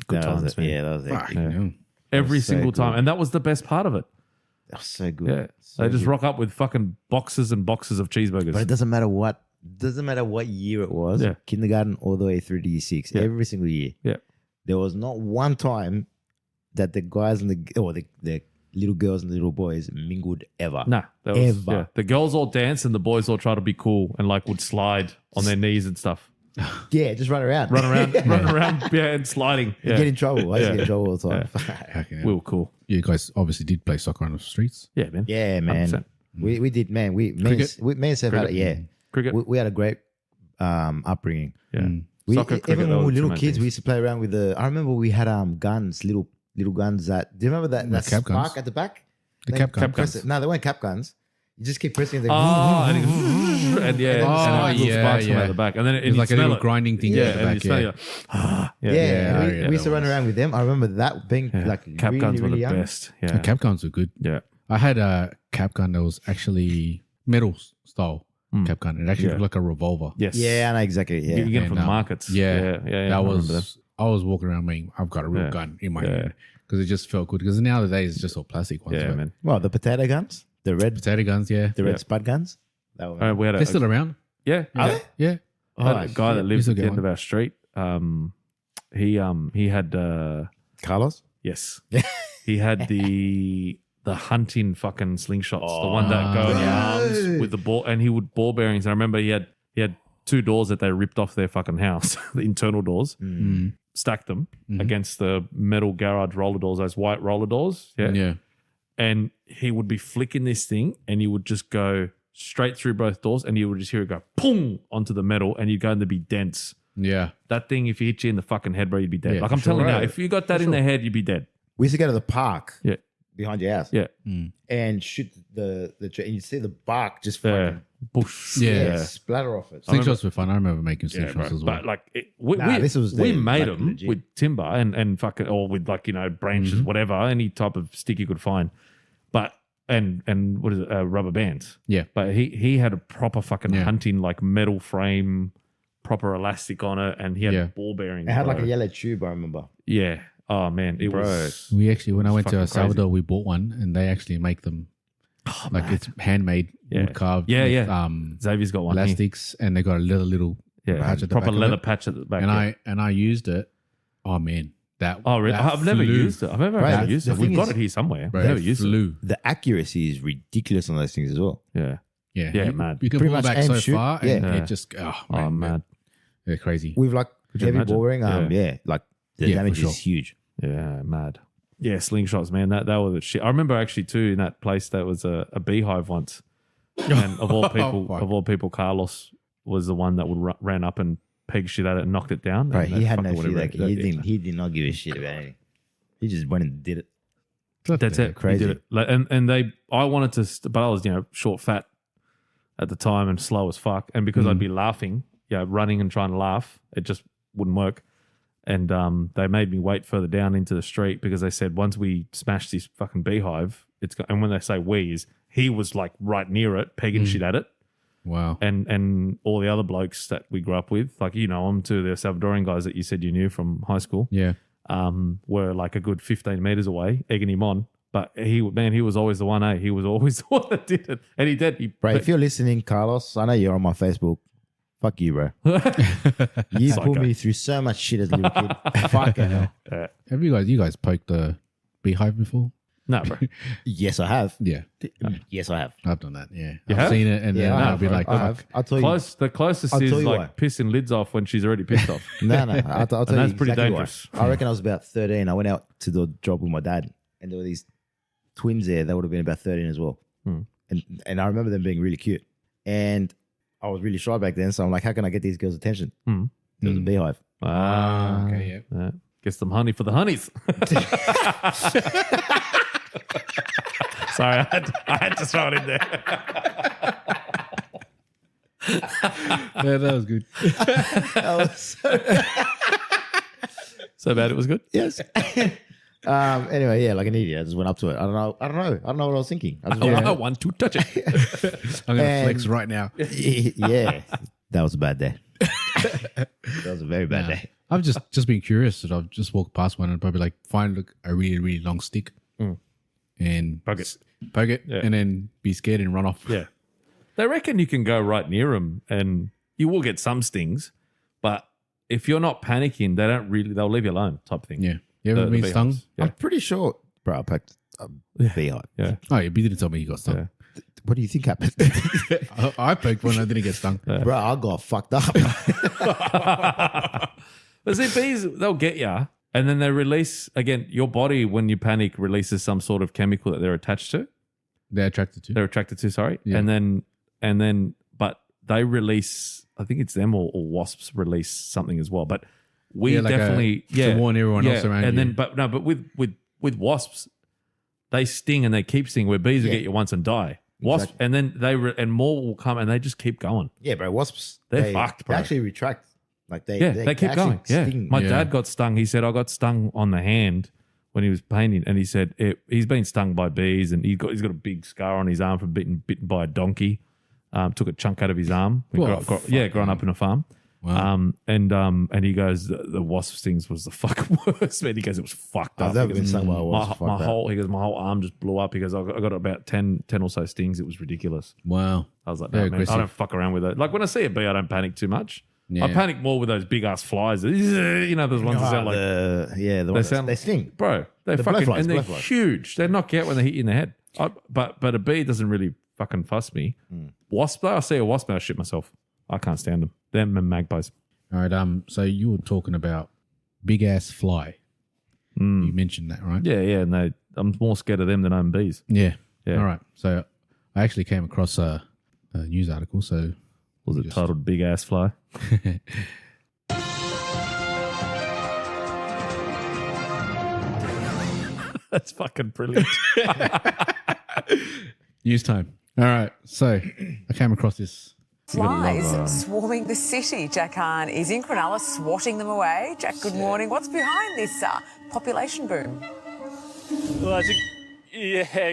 [SPEAKER 2] Good
[SPEAKER 3] That was
[SPEAKER 2] times,
[SPEAKER 3] it.
[SPEAKER 2] man.
[SPEAKER 3] Yeah, that was
[SPEAKER 1] Fuck,
[SPEAKER 3] it.
[SPEAKER 1] you know.
[SPEAKER 2] Every
[SPEAKER 3] so
[SPEAKER 2] single time,
[SPEAKER 3] good.
[SPEAKER 2] and that was the best part of it.
[SPEAKER 3] That was so good.
[SPEAKER 2] Yeah,
[SPEAKER 3] So
[SPEAKER 2] they just
[SPEAKER 3] good.
[SPEAKER 2] rock up with fucking boxes and boxes of cheeseburgers.
[SPEAKER 3] But it doesn't matter what year it was.
[SPEAKER 2] Yeah.
[SPEAKER 3] Kindergarten all the way through to year 6.
[SPEAKER 2] Yeah.
[SPEAKER 3] Every single year.
[SPEAKER 2] Yeah.
[SPEAKER 3] There was not one time that the guys and the little girls and the little boys mingled ever.
[SPEAKER 2] Nah, that was,
[SPEAKER 3] Ever.
[SPEAKER 2] yeah. The girls all dance and the boys all try to be cool and like would slide on their knees and stuff.
[SPEAKER 3] Yeah, just run around.
[SPEAKER 2] Run around, yeah, and sliding.
[SPEAKER 3] You
[SPEAKER 2] Yeah,
[SPEAKER 3] get in trouble. I used to
[SPEAKER 2] Yeah.
[SPEAKER 3] get in trouble all the time.
[SPEAKER 1] Fucking hell.
[SPEAKER 2] we were cool.
[SPEAKER 1] You guys obviously did play soccer on the streets.
[SPEAKER 2] Yeah, man.
[SPEAKER 3] Yeah, man.
[SPEAKER 2] 100%.
[SPEAKER 3] We did, man. Me
[SPEAKER 1] Cricket?
[SPEAKER 3] and Seth had it, yeah.
[SPEAKER 2] Cricket.
[SPEAKER 3] We had a great upbringing.
[SPEAKER 2] Yeah.
[SPEAKER 3] We,
[SPEAKER 2] Soccer, cricket,
[SPEAKER 3] even
[SPEAKER 2] they
[SPEAKER 3] when we
[SPEAKER 2] were
[SPEAKER 3] were
[SPEAKER 2] two
[SPEAKER 3] little
[SPEAKER 2] main
[SPEAKER 3] kids,
[SPEAKER 2] things.
[SPEAKER 3] we used to play around with I remember we had guns, little guns that. Do you remember that
[SPEAKER 1] cap
[SPEAKER 3] spark
[SPEAKER 1] guns?
[SPEAKER 3] at the back?
[SPEAKER 1] The
[SPEAKER 3] They
[SPEAKER 1] cap
[SPEAKER 3] press
[SPEAKER 1] guns.
[SPEAKER 3] it. No, they weren't cap guns. You just keep pressing it.
[SPEAKER 2] Oh, and, and yeah,
[SPEAKER 1] Oh,
[SPEAKER 2] and little
[SPEAKER 1] yeah,
[SPEAKER 2] sparks come
[SPEAKER 1] yeah.
[SPEAKER 2] out the back, and then
[SPEAKER 1] It's
[SPEAKER 2] you
[SPEAKER 1] like a
[SPEAKER 2] smell
[SPEAKER 1] little
[SPEAKER 2] it.
[SPEAKER 1] grinding thing
[SPEAKER 2] Yeah,
[SPEAKER 1] at the
[SPEAKER 2] and
[SPEAKER 1] back.
[SPEAKER 2] you smell
[SPEAKER 1] Yeah.
[SPEAKER 2] it. Yeah,
[SPEAKER 3] yeah,
[SPEAKER 1] yeah,
[SPEAKER 3] we used to
[SPEAKER 1] that
[SPEAKER 3] run
[SPEAKER 1] was-
[SPEAKER 3] around with them. I remember that being
[SPEAKER 2] yeah.
[SPEAKER 3] like
[SPEAKER 2] Cap
[SPEAKER 3] really,
[SPEAKER 2] guns were
[SPEAKER 3] really
[SPEAKER 2] the
[SPEAKER 3] young.
[SPEAKER 2] best. Yeah,
[SPEAKER 1] The cap guns were good.
[SPEAKER 2] yeah.
[SPEAKER 1] I had a cap gun that was actually metal style cap gun. It actually
[SPEAKER 2] Yeah.
[SPEAKER 1] looked like a revolver.
[SPEAKER 2] Yes.
[SPEAKER 3] Yeah, I know exactly.
[SPEAKER 2] You
[SPEAKER 3] Yeah,
[SPEAKER 2] get it from the
[SPEAKER 1] And,
[SPEAKER 2] markets.
[SPEAKER 1] Yeah,
[SPEAKER 2] yeah.
[SPEAKER 1] that
[SPEAKER 2] I remember them.
[SPEAKER 1] was. I was walking around being, I've got a real
[SPEAKER 2] Yeah.
[SPEAKER 1] gun in my
[SPEAKER 2] Yeah.
[SPEAKER 1] hand because it just felt good. Because nowadays it's just all plastic ones.
[SPEAKER 2] Yeah,
[SPEAKER 1] but
[SPEAKER 2] man.
[SPEAKER 3] well, the potato guns, the red
[SPEAKER 1] Potato guns, yeah,
[SPEAKER 3] red spud guns. That were,
[SPEAKER 2] We had
[SPEAKER 1] they're still around.
[SPEAKER 2] yeah.
[SPEAKER 3] Are they?
[SPEAKER 1] Yeah,
[SPEAKER 2] I had a guy that
[SPEAKER 3] shit.
[SPEAKER 2] lived
[SPEAKER 1] Used to
[SPEAKER 2] at the
[SPEAKER 1] get
[SPEAKER 2] end of our street. He had
[SPEAKER 3] Carlos.
[SPEAKER 2] yes, he had the hunting fucking slingshots, the one that go in your arms with the ball, and he would ball bearings. And I remember he had 2 doors that they ripped off their fucking house, the internal doors, stacked them against the metal garage roller doors, those white roller doors. Yeah,
[SPEAKER 1] yeah.
[SPEAKER 2] and he would be flicking this thing, and you would just go straight through both doors, and you would just hear it go boom onto the metal, and you'd go and there'd be dents.
[SPEAKER 1] Yeah.
[SPEAKER 2] That thing, if you hit you in the fucking head, bro, you'd be dead.
[SPEAKER 1] Yeah,
[SPEAKER 2] like I'm
[SPEAKER 1] for sure.
[SPEAKER 2] telling you now,
[SPEAKER 3] Right.
[SPEAKER 2] if you got that in the head, you'd be dead.
[SPEAKER 3] We used to go to the park
[SPEAKER 2] Yeah.
[SPEAKER 3] behind your house
[SPEAKER 2] Yeah.
[SPEAKER 3] and shoot the tree, and you see the bark just
[SPEAKER 2] Yeah.
[SPEAKER 3] fucking
[SPEAKER 2] Bush.
[SPEAKER 1] Yeah.
[SPEAKER 3] splatter off it.
[SPEAKER 1] Slingshots were fun. I remember making
[SPEAKER 2] Yeah,
[SPEAKER 1] slingshots
[SPEAKER 2] bro.
[SPEAKER 1] as well.
[SPEAKER 2] But like,
[SPEAKER 3] this was
[SPEAKER 2] we
[SPEAKER 3] the-
[SPEAKER 2] made
[SPEAKER 3] like,
[SPEAKER 2] them
[SPEAKER 3] legit.
[SPEAKER 2] with timber and fucking, or with like, branches, whatever, any type of stick you could find. But, and what is it, rubber bands.
[SPEAKER 1] Yeah.
[SPEAKER 2] But he had a proper fucking
[SPEAKER 1] Yeah.
[SPEAKER 2] hunting, like metal frame, proper elastic on it, and he had
[SPEAKER 1] Yeah.
[SPEAKER 2] ball bearings.
[SPEAKER 3] It had like
[SPEAKER 2] bro.
[SPEAKER 3] a yellow tube, I remember.
[SPEAKER 2] Yeah. Oh, man. It
[SPEAKER 3] Bro.
[SPEAKER 2] was.
[SPEAKER 1] We actually, when I went to El
[SPEAKER 2] fucking crazy.
[SPEAKER 1] Salvador, we bought one and they actually make them like it's handmade,
[SPEAKER 2] Yeah.
[SPEAKER 1] wood carved.
[SPEAKER 2] Yeah,
[SPEAKER 1] with,
[SPEAKER 2] yeah. Xavier's got one. here.
[SPEAKER 1] elastics, and they got a little
[SPEAKER 2] Yeah.
[SPEAKER 1] patch at the
[SPEAKER 2] Proper
[SPEAKER 1] back of
[SPEAKER 2] leather
[SPEAKER 1] it.
[SPEAKER 2] patch at the back.
[SPEAKER 1] And
[SPEAKER 2] yeah.
[SPEAKER 1] I used it. Oh man, that
[SPEAKER 2] Oh, really?
[SPEAKER 1] that
[SPEAKER 2] I've never
[SPEAKER 1] flew.
[SPEAKER 2] used it. I've never
[SPEAKER 3] Right,
[SPEAKER 2] actually
[SPEAKER 3] the-
[SPEAKER 2] used
[SPEAKER 3] the
[SPEAKER 2] it. We've
[SPEAKER 3] thing
[SPEAKER 2] got
[SPEAKER 3] is-
[SPEAKER 2] it here somewhere.
[SPEAKER 1] Bro,
[SPEAKER 2] I've never
[SPEAKER 1] it
[SPEAKER 2] used it.
[SPEAKER 1] flew.
[SPEAKER 3] The accuracy is ridiculous on those things as well.
[SPEAKER 2] Yeah.
[SPEAKER 1] Yeah,
[SPEAKER 2] Yeah,
[SPEAKER 1] you,
[SPEAKER 2] mad.
[SPEAKER 1] You can
[SPEAKER 3] Pretty
[SPEAKER 1] pull it
[SPEAKER 3] much
[SPEAKER 1] back
[SPEAKER 3] aim,
[SPEAKER 1] so
[SPEAKER 3] shoot.
[SPEAKER 1] far, and
[SPEAKER 2] Yeah.
[SPEAKER 1] it just
[SPEAKER 2] Oh, man.
[SPEAKER 1] they're crazy.
[SPEAKER 3] With like
[SPEAKER 2] you
[SPEAKER 3] heavy
[SPEAKER 2] imagine?
[SPEAKER 3] ball bearing,
[SPEAKER 2] Yeah.
[SPEAKER 3] like the
[SPEAKER 1] Yeah,
[SPEAKER 3] damage
[SPEAKER 1] for
[SPEAKER 3] is huge.
[SPEAKER 2] Yeah, mad. Yeah, slingshots, man. That was the shit. I remember actually too in that place that was a beehive once, and of all people, Carlos was the one that would ran up and peg shit at it and knocked it down.
[SPEAKER 3] Right,
[SPEAKER 2] and
[SPEAKER 3] he
[SPEAKER 2] that
[SPEAKER 3] had
[SPEAKER 2] fucker
[SPEAKER 3] no
[SPEAKER 2] would've
[SPEAKER 3] fear.
[SPEAKER 2] wrecked
[SPEAKER 3] Like,
[SPEAKER 2] it.
[SPEAKER 3] he did not give a shit about anything. He just went and did it.
[SPEAKER 2] That's it.
[SPEAKER 3] Crazy.
[SPEAKER 2] He did it. Like, and I wanted to, but I was short, fat at the time and slow as fuck. And because I'd be laughing, running and trying to laugh, it just wouldn't work. And they made me wait further down into the street because they said once we smashed this fucking beehive, and when they say we, is he was like right near it, pegging shit at it.
[SPEAKER 1] Wow.
[SPEAKER 2] And all the other blokes that we grew up with, like them too, the Salvadorian guys that you said you knew from high school,
[SPEAKER 1] Yeah.
[SPEAKER 2] were like a good 15 meters away, egging him on. But he was always the one, eh? He was always the one that did it. And he did.
[SPEAKER 3] Bro, if you're listening, Carlos, I know you're on my Facebook. Fuck you, bro. You
[SPEAKER 2] Psycho.
[SPEAKER 3] put me through so much shit as a little kid. Fucking hell.
[SPEAKER 1] Have you guys poked a beehive before?
[SPEAKER 2] No, bro.
[SPEAKER 3] Yes, I have.
[SPEAKER 1] Yeah,
[SPEAKER 3] Yes, I have.
[SPEAKER 1] I've done that. Yeah,
[SPEAKER 2] You
[SPEAKER 1] I've
[SPEAKER 2] have?
[SPEAKER 1] seen it, and then
[SPEAKER 3] I
[SPEAKER 1] I'll
[SPEAKER 3] have,
[SPEAKER 1] be
[SPEAKER 3] bro.
[SPEAKER 1] like,
[SPEAKER 3] I have. I'll tell you.
[SPEAKER 2] The closest
[SPEAKER 3] I'll
[SPEAKER 2] is
[SPEAKER 3] tell you
[SPEAKER 2] like
[SPEAKER 3] why.
[SPEAKER 2] pissing lids off when she's already pissed off.
[SPEAKER 3] No. I'll tell you
[SPEAKER 2] that's pretty
[SPEAKER 3] exactly
[SPEAKER 2] dangerous.
[SPEAKER 3] why. I reckon I was about 13. I went out to the job with my dad, and there were these twins there. They would have been about 13 as well. And I remember them being really cute. And I was really shy back then, so I'm like, how can I get these girls' attention? There was a beehive.
[SPEAKER 2] Ah,
[SPEAKER 1] okay,
[SPEAKER 2] yeah. Get some honey for the honeys. Sorry, I had to throw it in there.
[SPEAKER 1] yeah, that was good.
[SPEAKER 3] That was
[SPEAKER 2] So bad it was good.
[SPEAKER 3] yes. Anyway, yeah, like an idiot. I just went up to it. I don't know what I was thinking. I just
[SPEAKER 2] I want to touch it.
[SPEAKER 1] I'm gonna
[SPEAKER 3] And-
[SPEAKER 1] flex right now.
[SPEAKER 3] yeah, that was a bad day. That was a very bad day.
[SPEAKER 1] I've just been curious that I've just walked past one and probably like find a really, really long stick and
[SPEAKER 2] Poke it.
[SPEAKER 1] poke it,
[SPEAKER 2] Yeah.
[SPEAKER 1] and then be scared and run off.
[SPEAKER 2] Yeah. They reckon you can go right near them and you will get some stings, but if you're not panicking, they'll leave you alone type thing.
[SPEAKER 1] Yeah. You ever been stung?
[SPEAKER 2] beehives. Yeah.
[SPEAKER 3] I'm pretty sure, bro. I packed a beehive.
[SPEAKER 2] Yeah.
[SPEAKER 1] Oh, yeah, but you didn't tell me you got stung.
[SPEAKER 2] Yeah.
[SPEAKER 3] What do you think happened,
[SPEAKER 1] I poked one, I didn't get stung.
[SPEAKER 3] bro? I got fucked up.
[SPEAKER 2] But see, bees, they'll get you. And then they release, again, your body, when you panic, releases some sort of chemical that they're attached to.
[SPEAKER 1] They're attracted to.
[SPEAKER 2] They're attracted to, sorry.
[SPEAKER 1] Yeah.
[SPEAKER 2] And then, but they release, I think it's them or wasps release something as well. But we
[SPEAKER 1] Yeah, like
[SPEAKER 2] definitely,
[SPEAKER 1] to warn everyone else around
[SPEAKER 2] and
[SPEAKER 1] you.
[SPEAKER 2] then, but with wasps, they sting and they keep stinging. Where bees will
[SPEAKER 3] Yeah.
[SPEAKER 2] get you once and die. Wasps,
[SPEAKER 3] Exactly.
[SPEAKER 2] and then and more will come and they just keep going.
[SPEAKER 3] Yeah, bro. Wasps.
[SPEAKER 2] They're fucked, bro.
[SPEAKER 3] They actually retract. Like they
[SPEAKER 2] They keep
[SPEAKER 3] actually
[SPEAKER 2] going. Yeah.
[SPEAKER 3] sting.
[SPEAKER 2] My
[SPEAKER 1] Yeah.
[SPEAKER 2] dad got stung. He said, I got stung on the hand when he was painting. And he said, he's been stung by bees and he's got a big scar on his arm from bitten by a donkey. Took a chunk out of his arm.
[SPEAKER 1] What?
[SPEAKER 2] Growing up in a farm.
[SPEAKER 1] Wow.
[SPEAKER 2] And he goes, the wasp stings was the fucking worst, man. He goes, it was fucked up.
[SPEAKER 3] I've never
[SPEAKER 2] He goes,
[SPEAKER 3] been stung by a wasp.
[SPEAKER 2] my
[SPEAKER 3] Fuck that.
[SPEAKER 2] whole, he goes, my whole arm just blew up. He goes, I got about 10 or so stings. It was ridiculous.
[SPEAKER 1] Wow.
[SPEAKER 2] I was like,
[SPEAKER 1] Very
[SPEAKER 2] no, man, I
[SPEAKER 1] aggressive.
[SPEAKER 2] don't fuck around with it. Like when I see a bee, I don't panic too much.
[SPEAKER 1] Yeah.
[SPEAKER 2] I panic more with those big ass flies. You know, those ones that sound like,
[SPEAKER 3] the ones they sting.
[SPEAKER 2] bro, they're
[SPEAKER 3] the
[SPEAKER 2] fucking,
[SPEAKER 3] blowflies,
[SPEAKER 2] and they're
[SPEAKER 3] blowflies.
[SPEAKER 2] huge. They knock you out when they hit you in the head. But a bee doesn't really fucking fuss me. Wasp, though, I see a wasp and I shit myself. I can't stand them. Them and magpies.
[SPEAKER 1] All right. So you were talking about big ass fly. You mentioned that, right?
[SPEAKER 2] Yeah, and I'm more scared of them than I am bees.
[SPEAKER 1] Yeah.
[SPEAKER 2] Yeah.
[SPEAKER 1] All right. So I actually came across a news article. So
[SPEAKER 2] Was it titled Big Ass Fly? That's fucking brilliant.
[SPEAKER 1] news time. All right. So I came across this.
[SPEAKER 4] Flies swarming the city. Jack Hahn is in Cronulla swatting them away. Jack, good morning. What's behind this population boom?
[SPEAKER 5] Well,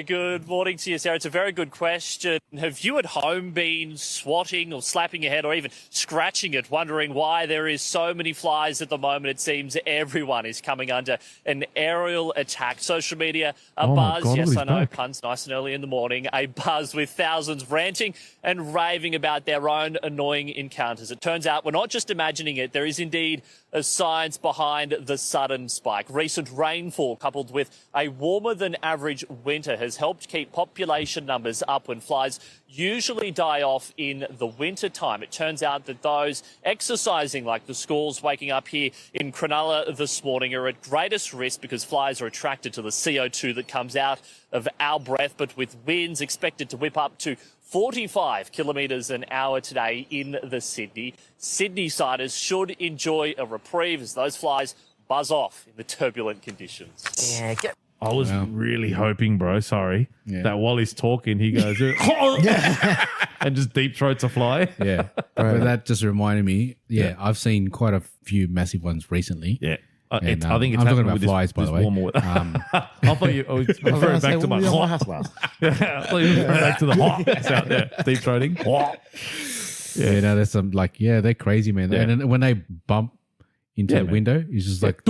[SPEAKER 5] good morning to you, Sarah. It's a very good question. Have you at home been swatting or slapping your head or even scratching it, wondering why there is so many flies at the moment? It seems everyone is coming under an aerial attack. Social media, a buzz.
[SPEAKER 2] God,
[SPEAKER 5] yes, I know,
[SPEAKER 2] back.
[SPEAKER 5] puns nice and early in the morning. A buzz with thousands ranting and raving about their own annoying encounters. It turns out we're not just imagining it. There is indeed a science behind the sudden spike. Recent rainfall coupled with a warmer than average winter has helped keep population numbers up when flies usually die off in the winter time. It turns out that those exercising, like the schools waking up here in Cronulla this morning, are at greatest risk because flies are attracted to the CO2 that comes out of our breath, but with winds expected to whip up to 45 kilometres an hour today in the Sydney-siders should enjoy a reprieve as those flies buzz off in the turbulent conditions.
[SPEAKER 4] Yeah,
[SPEAKER 2] I was really hoping, bro,
[SPEAKER 1] Yeah.
[SPEAKER 2] that while he's talking, he goes, and just deep throats a fly.
[SPEAKER 1] Yeah. But that just reminded me. Yeah, I've seen quite a few massive ones recently.
[SPEAKER 2] Yeah.
[SPEAKER 1] And,
[SPEAKER 2] I think it's
[SPEAKER 1] I'm talking
[SPEAKER 2] happening
[SPEAKER 1] about
[SPEAKER 2] with
[SPEAKER 1] flies, by
[SPEAKER 2] this
[SPEAKER 1] the way.
[SPEAKER 2] warmer weather. I thought you were referring back to my
[SPEAKER 3] my
[SPEAKER 2] hot.
[SPEAKER 3] house last.
[SPEAKER 2] I thought you were referring back to the hot that's out there, deep throating.
[SPEAKER 1] Yeah, no, there's some they're crazy, man.
[SPEAKER 2] Yeah.
[SPEAKER 1] And when they bump into the
[SPEAKER 2] man.
[SPEAKER 1] window, it's just like,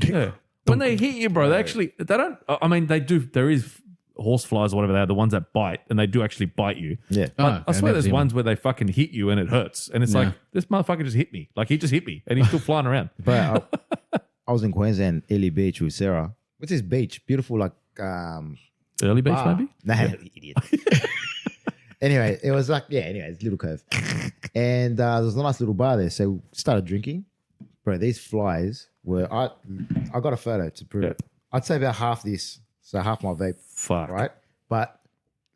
[SPEAKER 2] Yeah. When they hit you, bro, they don't, I mean, they do, there is horse flies or whatever they are, the ones that bite, and they do actually bite you.
[SPEAKER 3] Yeah.
[SPEAKER 2] But
[SPEAKER 1] Oh,
[SPEAKER 2] I
[SPEAKER 1] okay,
[SPEAKER 2] swear
[SPEAKER 1] never
[SPEAKER 2] there's
[SPEAKER 1] seen
[SPEAKER 2] ones where they fucking hit you and it hurts. And it's
[SPEAKER 1] Yeah.
[SPEAKER 2] like, this motherfucker just hit me. Like, he just hit me and he's still flying around.
[SPEAKER 3] But I was in Queensland, Ely Beach with Sarah. What's this beach? Beautiful, like
[SPEAKER 2] Early beach,
[SPEAKER 3] bar.
[SPEAKER 2] maybe?
[SPEAKER 3] Nah, idiot. Anyway, it was like, it's a little cove. And there was a nice little bar there. So we started drinking. Bro, these flies were, I got a photo to prove it. I'd say about half this, so half my vape,
[SPEAKER 2] Fuck.
[SPEAKER 3] right? But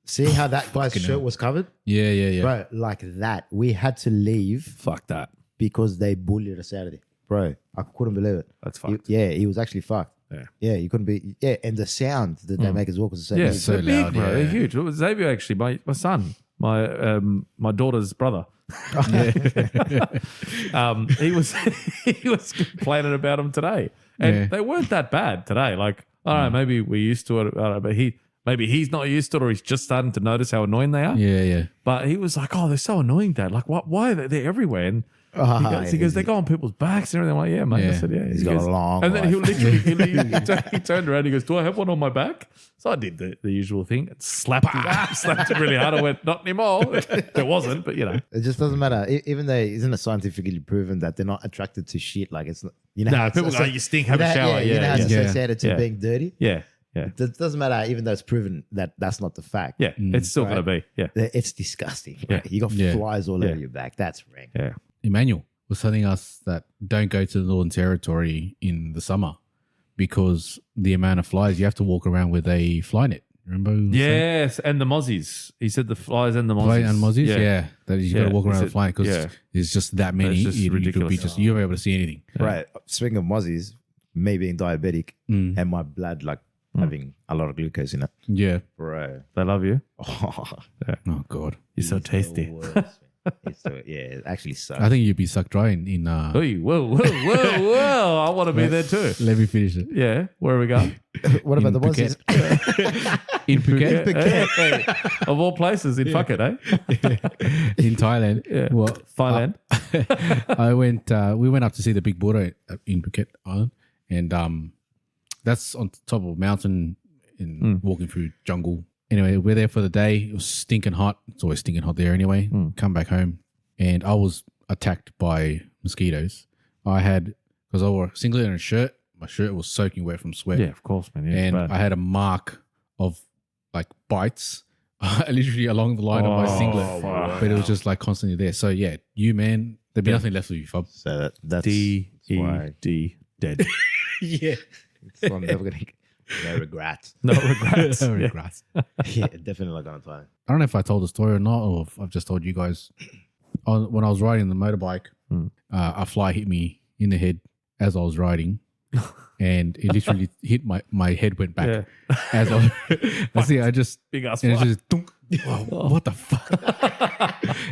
[SPEAKER 3] see how that guy's shirt was covered?
[SPEAKER 1] yeah.
[SPEAKER 3] Bro, like that. We had to leave
[SPEAKER 2] Fuck that.
[SPEAKER 3] because they bullied us out of there. Bro, I couldn't believe it.
[SPEAKER 2] That's fucked.
[SPEAKER 3] He was actually fucked.
[SPEAKER 2] Yeah.
[SPEAKER 3] You couldn't be. Yeah, and the sound that they make as well was the same.
[SPEAKER 2] Yeah,
[SPEAKER 1] so
[SPEAKER 2] they're big,
[SPEAKER 1] loud,
[SPEAKER 2] bro.
[SPEAKER 1] yeah.
[SPEAKER 2] They're huge. It was Xavier, actually, my son, my daughter's brother. He was complaining about them today, and they weren't that bad today. Like, all right, maybe we're used to it, but maybe he's not used to it, or he's just starting to notice how annoying they are.
[SPEAKER 1] Yeah.
[SPEAKER 2] But he was like, "Oh, they're so annoying, Dad. Like, what? Why are they? They're everywhere." And he goes, "They go on people's backs and everything." I'm like, "Yeah, mate." I
[SPEAKER 1] Yeah.
[SPEAKER 2] said, "Yeah."
[SPEAKER 3] He's
[SPEAKER 2] He
[SPEAKER 3] got
[SPEAKER 2] goes-
[SPEAKER 3] a long
[SPEAKER 2] And then he
[SPEAKER 3] life.
[SPEAKER 2] literally he turned around. And he goes, "Do I have one on my back?" So I did the usual thing. Slapped him really hard. I went, "Not anymore." There wasn't, but you know.
[SPEAKER 3] It just doesn't matter. Even though isn't it scientifically proven that they're not attracted to shit? Like it's not. You know,
[SPEAKER 2] No,
[SPEAKER 3] how it's-
[SPEAKER 2] people go, "You stink. Have
[SPEAKER 3] you
[SPEAKER 2] a
[SPEAKER 3] know-
[SPEAKER 2] shower."
[SPEAKER 3] You know how it's
[SPEAKER 2] Yeah.
[SPEAKER 3] associated to
[SPEAKER 2] Yeah.
[SPEAKER 3] being dirty.
[SPEAKER 2] Yeah. Yeah.
[SPEAKER 3] It doesn't matter, even though it's proven that that's not the fact.
[SPEAKER 2] Yeah. It's still going to be. Yeah.
[SPEAKER 3] It's disgusting.
[SPEAKER 2] Yeah.
[SPEAKER 3] You got
[SPEAKER 1] Yeah.
[SPEAKER 3] flies all
[SPEAKER 2] Yeah.
[SPEAKER 3] over your back. That's rank.
[SPEAKER 2] Yeah.
[SPEAKER 1] Emmanuel was telling us that don't go to the Northern Territory in the summer because the amount of flies, you have to walk around with a fly net. Remember? he was saying?
[SPEAKER 2] Yes. And the mozzies. He said the flies and the mozzies.
[SPEAKER 1] Fly and mozzies? Yeah. That you got to
[SPEAKER 2] Yeah.
[SPEAKER 1] walk
[SPEAKER 2] He
[SPEAKER 1] around
[SPEAKER 2] said-
[SPEAKER 1] with flying because
[SPEAKER 2] yeah.
[SPEAKER 1] there's just that many.
[SPEAKER 2] It's just
[SPEAKER 1] You could be
[SPEAKER 2] ridiculous.
[SPEAKER 1] just, you won't be able to see anything.
[SPEAKER 3] Right. Speaking of mozzies, me being diabetic and my blood like having a lot of glucose in it.
[SPEAKER 1] Yeah.
[SPEAKER 3] Bro.
[SPEAKER 2] They love you.
[SPEAKER 3] Oh,
[SPEAKER 1] Oh, God.
[SPEAKER 2] You're so tasty.
[SPEAKER 3] the worst, man. It actually sucks.
[SPEAKER 1] I think you'd be sucked dry in
[SPEAKER 2] Hey, whoa. I want to be there too.
[SPEAKER 1] let me finish it.
[SPEAKER 2] Yeah. Where are we going?
[SPEAKER 3] What about
[SPEAKER 1] in
[SPEAKER 3] the mozzies?
[SPEAKER 1] In Phuket?
[SPEAKER 2] Hey. Of all places in fuck it, eh?
[SPEAKER 1] In Thailand.
[SPEAKER 2] Yeah.
[SPEAKER 1] Well,
[SPEAKER 2] Thailand.
[SPEAKER 1] we went up to see the big Buddha in Phuket Island, and that's on top of a mountain and walking through jungle. Anyway, we're there for the day. It was stinking hot. It's always stinking hot there anyway. Come back home, and I was attacked by mosquitoes. Because I wore a singlet and a shirt. My shirt was soaking wet from sweat.
[SPEAKER 2] Yeah, of course, man. Yeah,
[SPEAKER 1] And
[SPEAKER 2] bad.
[SPEAKER 1] I had a mark of like bites literally along the line of my singlet.
[SPEAKER 2] wow.
[SPEAKER 1] But it was just like constantly there. So yeah, you man, there'd be nothing left of you, Fob.
[SPEAKER 3] So that's
[SPEAKER 2] D-E-D.
[SPEAKER 3] why-
[SPEAKER 2] Dead.
[SPEAKER 1] Yeah.
[SPEAKER 3] so I'm never gonna. No regrets.
[SPEAKER 2] No regrets.
[SPEAKER 1] No
[SPEAKER 2] Yeah.
[SPEAKER 1] regrets.
[SPEAKER 3] Yeah, definitely not going to try.
[SPEAKER 1] I don't know if I told the story or not, or if I've just told you guys. When I was riding the motorbike, a fly hit me in the head as I was riding, and it literally hit my head went back.
[SPEAKER 2] Yeah.
[SPEAKER 1] As I see, I just
[SPEAKER 2] Big ass
[SPEAKER 1] and
[SPEAKER 2] fly.
[SPEAKER 1] it's just dunk. Wow, what the fuck?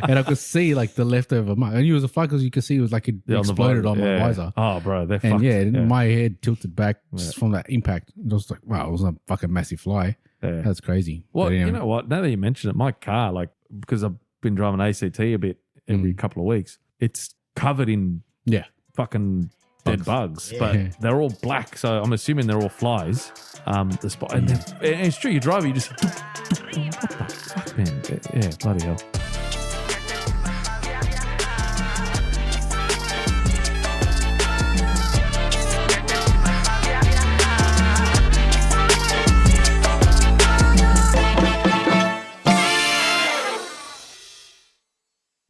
[SPEAKER 1] And I could see like the leftover mark. I knew it was a fly because you could see it was like it
[SPEAKER 2] Yeah,
[SPEAKER 1] exploded on
[SPEAKER 2] yeah.
[SPEAKER 1] my visor.
[SPEAKER 2] Oh, bro, they're
[SPEAKER 1] And
[SPEAKER 2] fucked.
[SPEAKER 1] yeah, my head tilted back just from that impact. It was like, wow, it was a fucking massive fly.
[SPEAKER 2] Yeah.
[SPEAKER 1] That's crazy.
[SPEAKER 2] Well,
[SPEAKER 1] But anyway.
[SPEAKER 2] you know what? Now that you mention it, my car, like, because I've been driving ACT a bit every couple of weeks, it's covered in
[SPEAKER 1] Yeah.
[SPEAKER 2] fucking dead bugs, but
[SPEAKER 1] Yeah.
[SPEAKER 2] they're all black. So I'm assuming they're all flies. The spot, and it's true. You drive it, you just what the fuck, man? Yeah, bloody hell.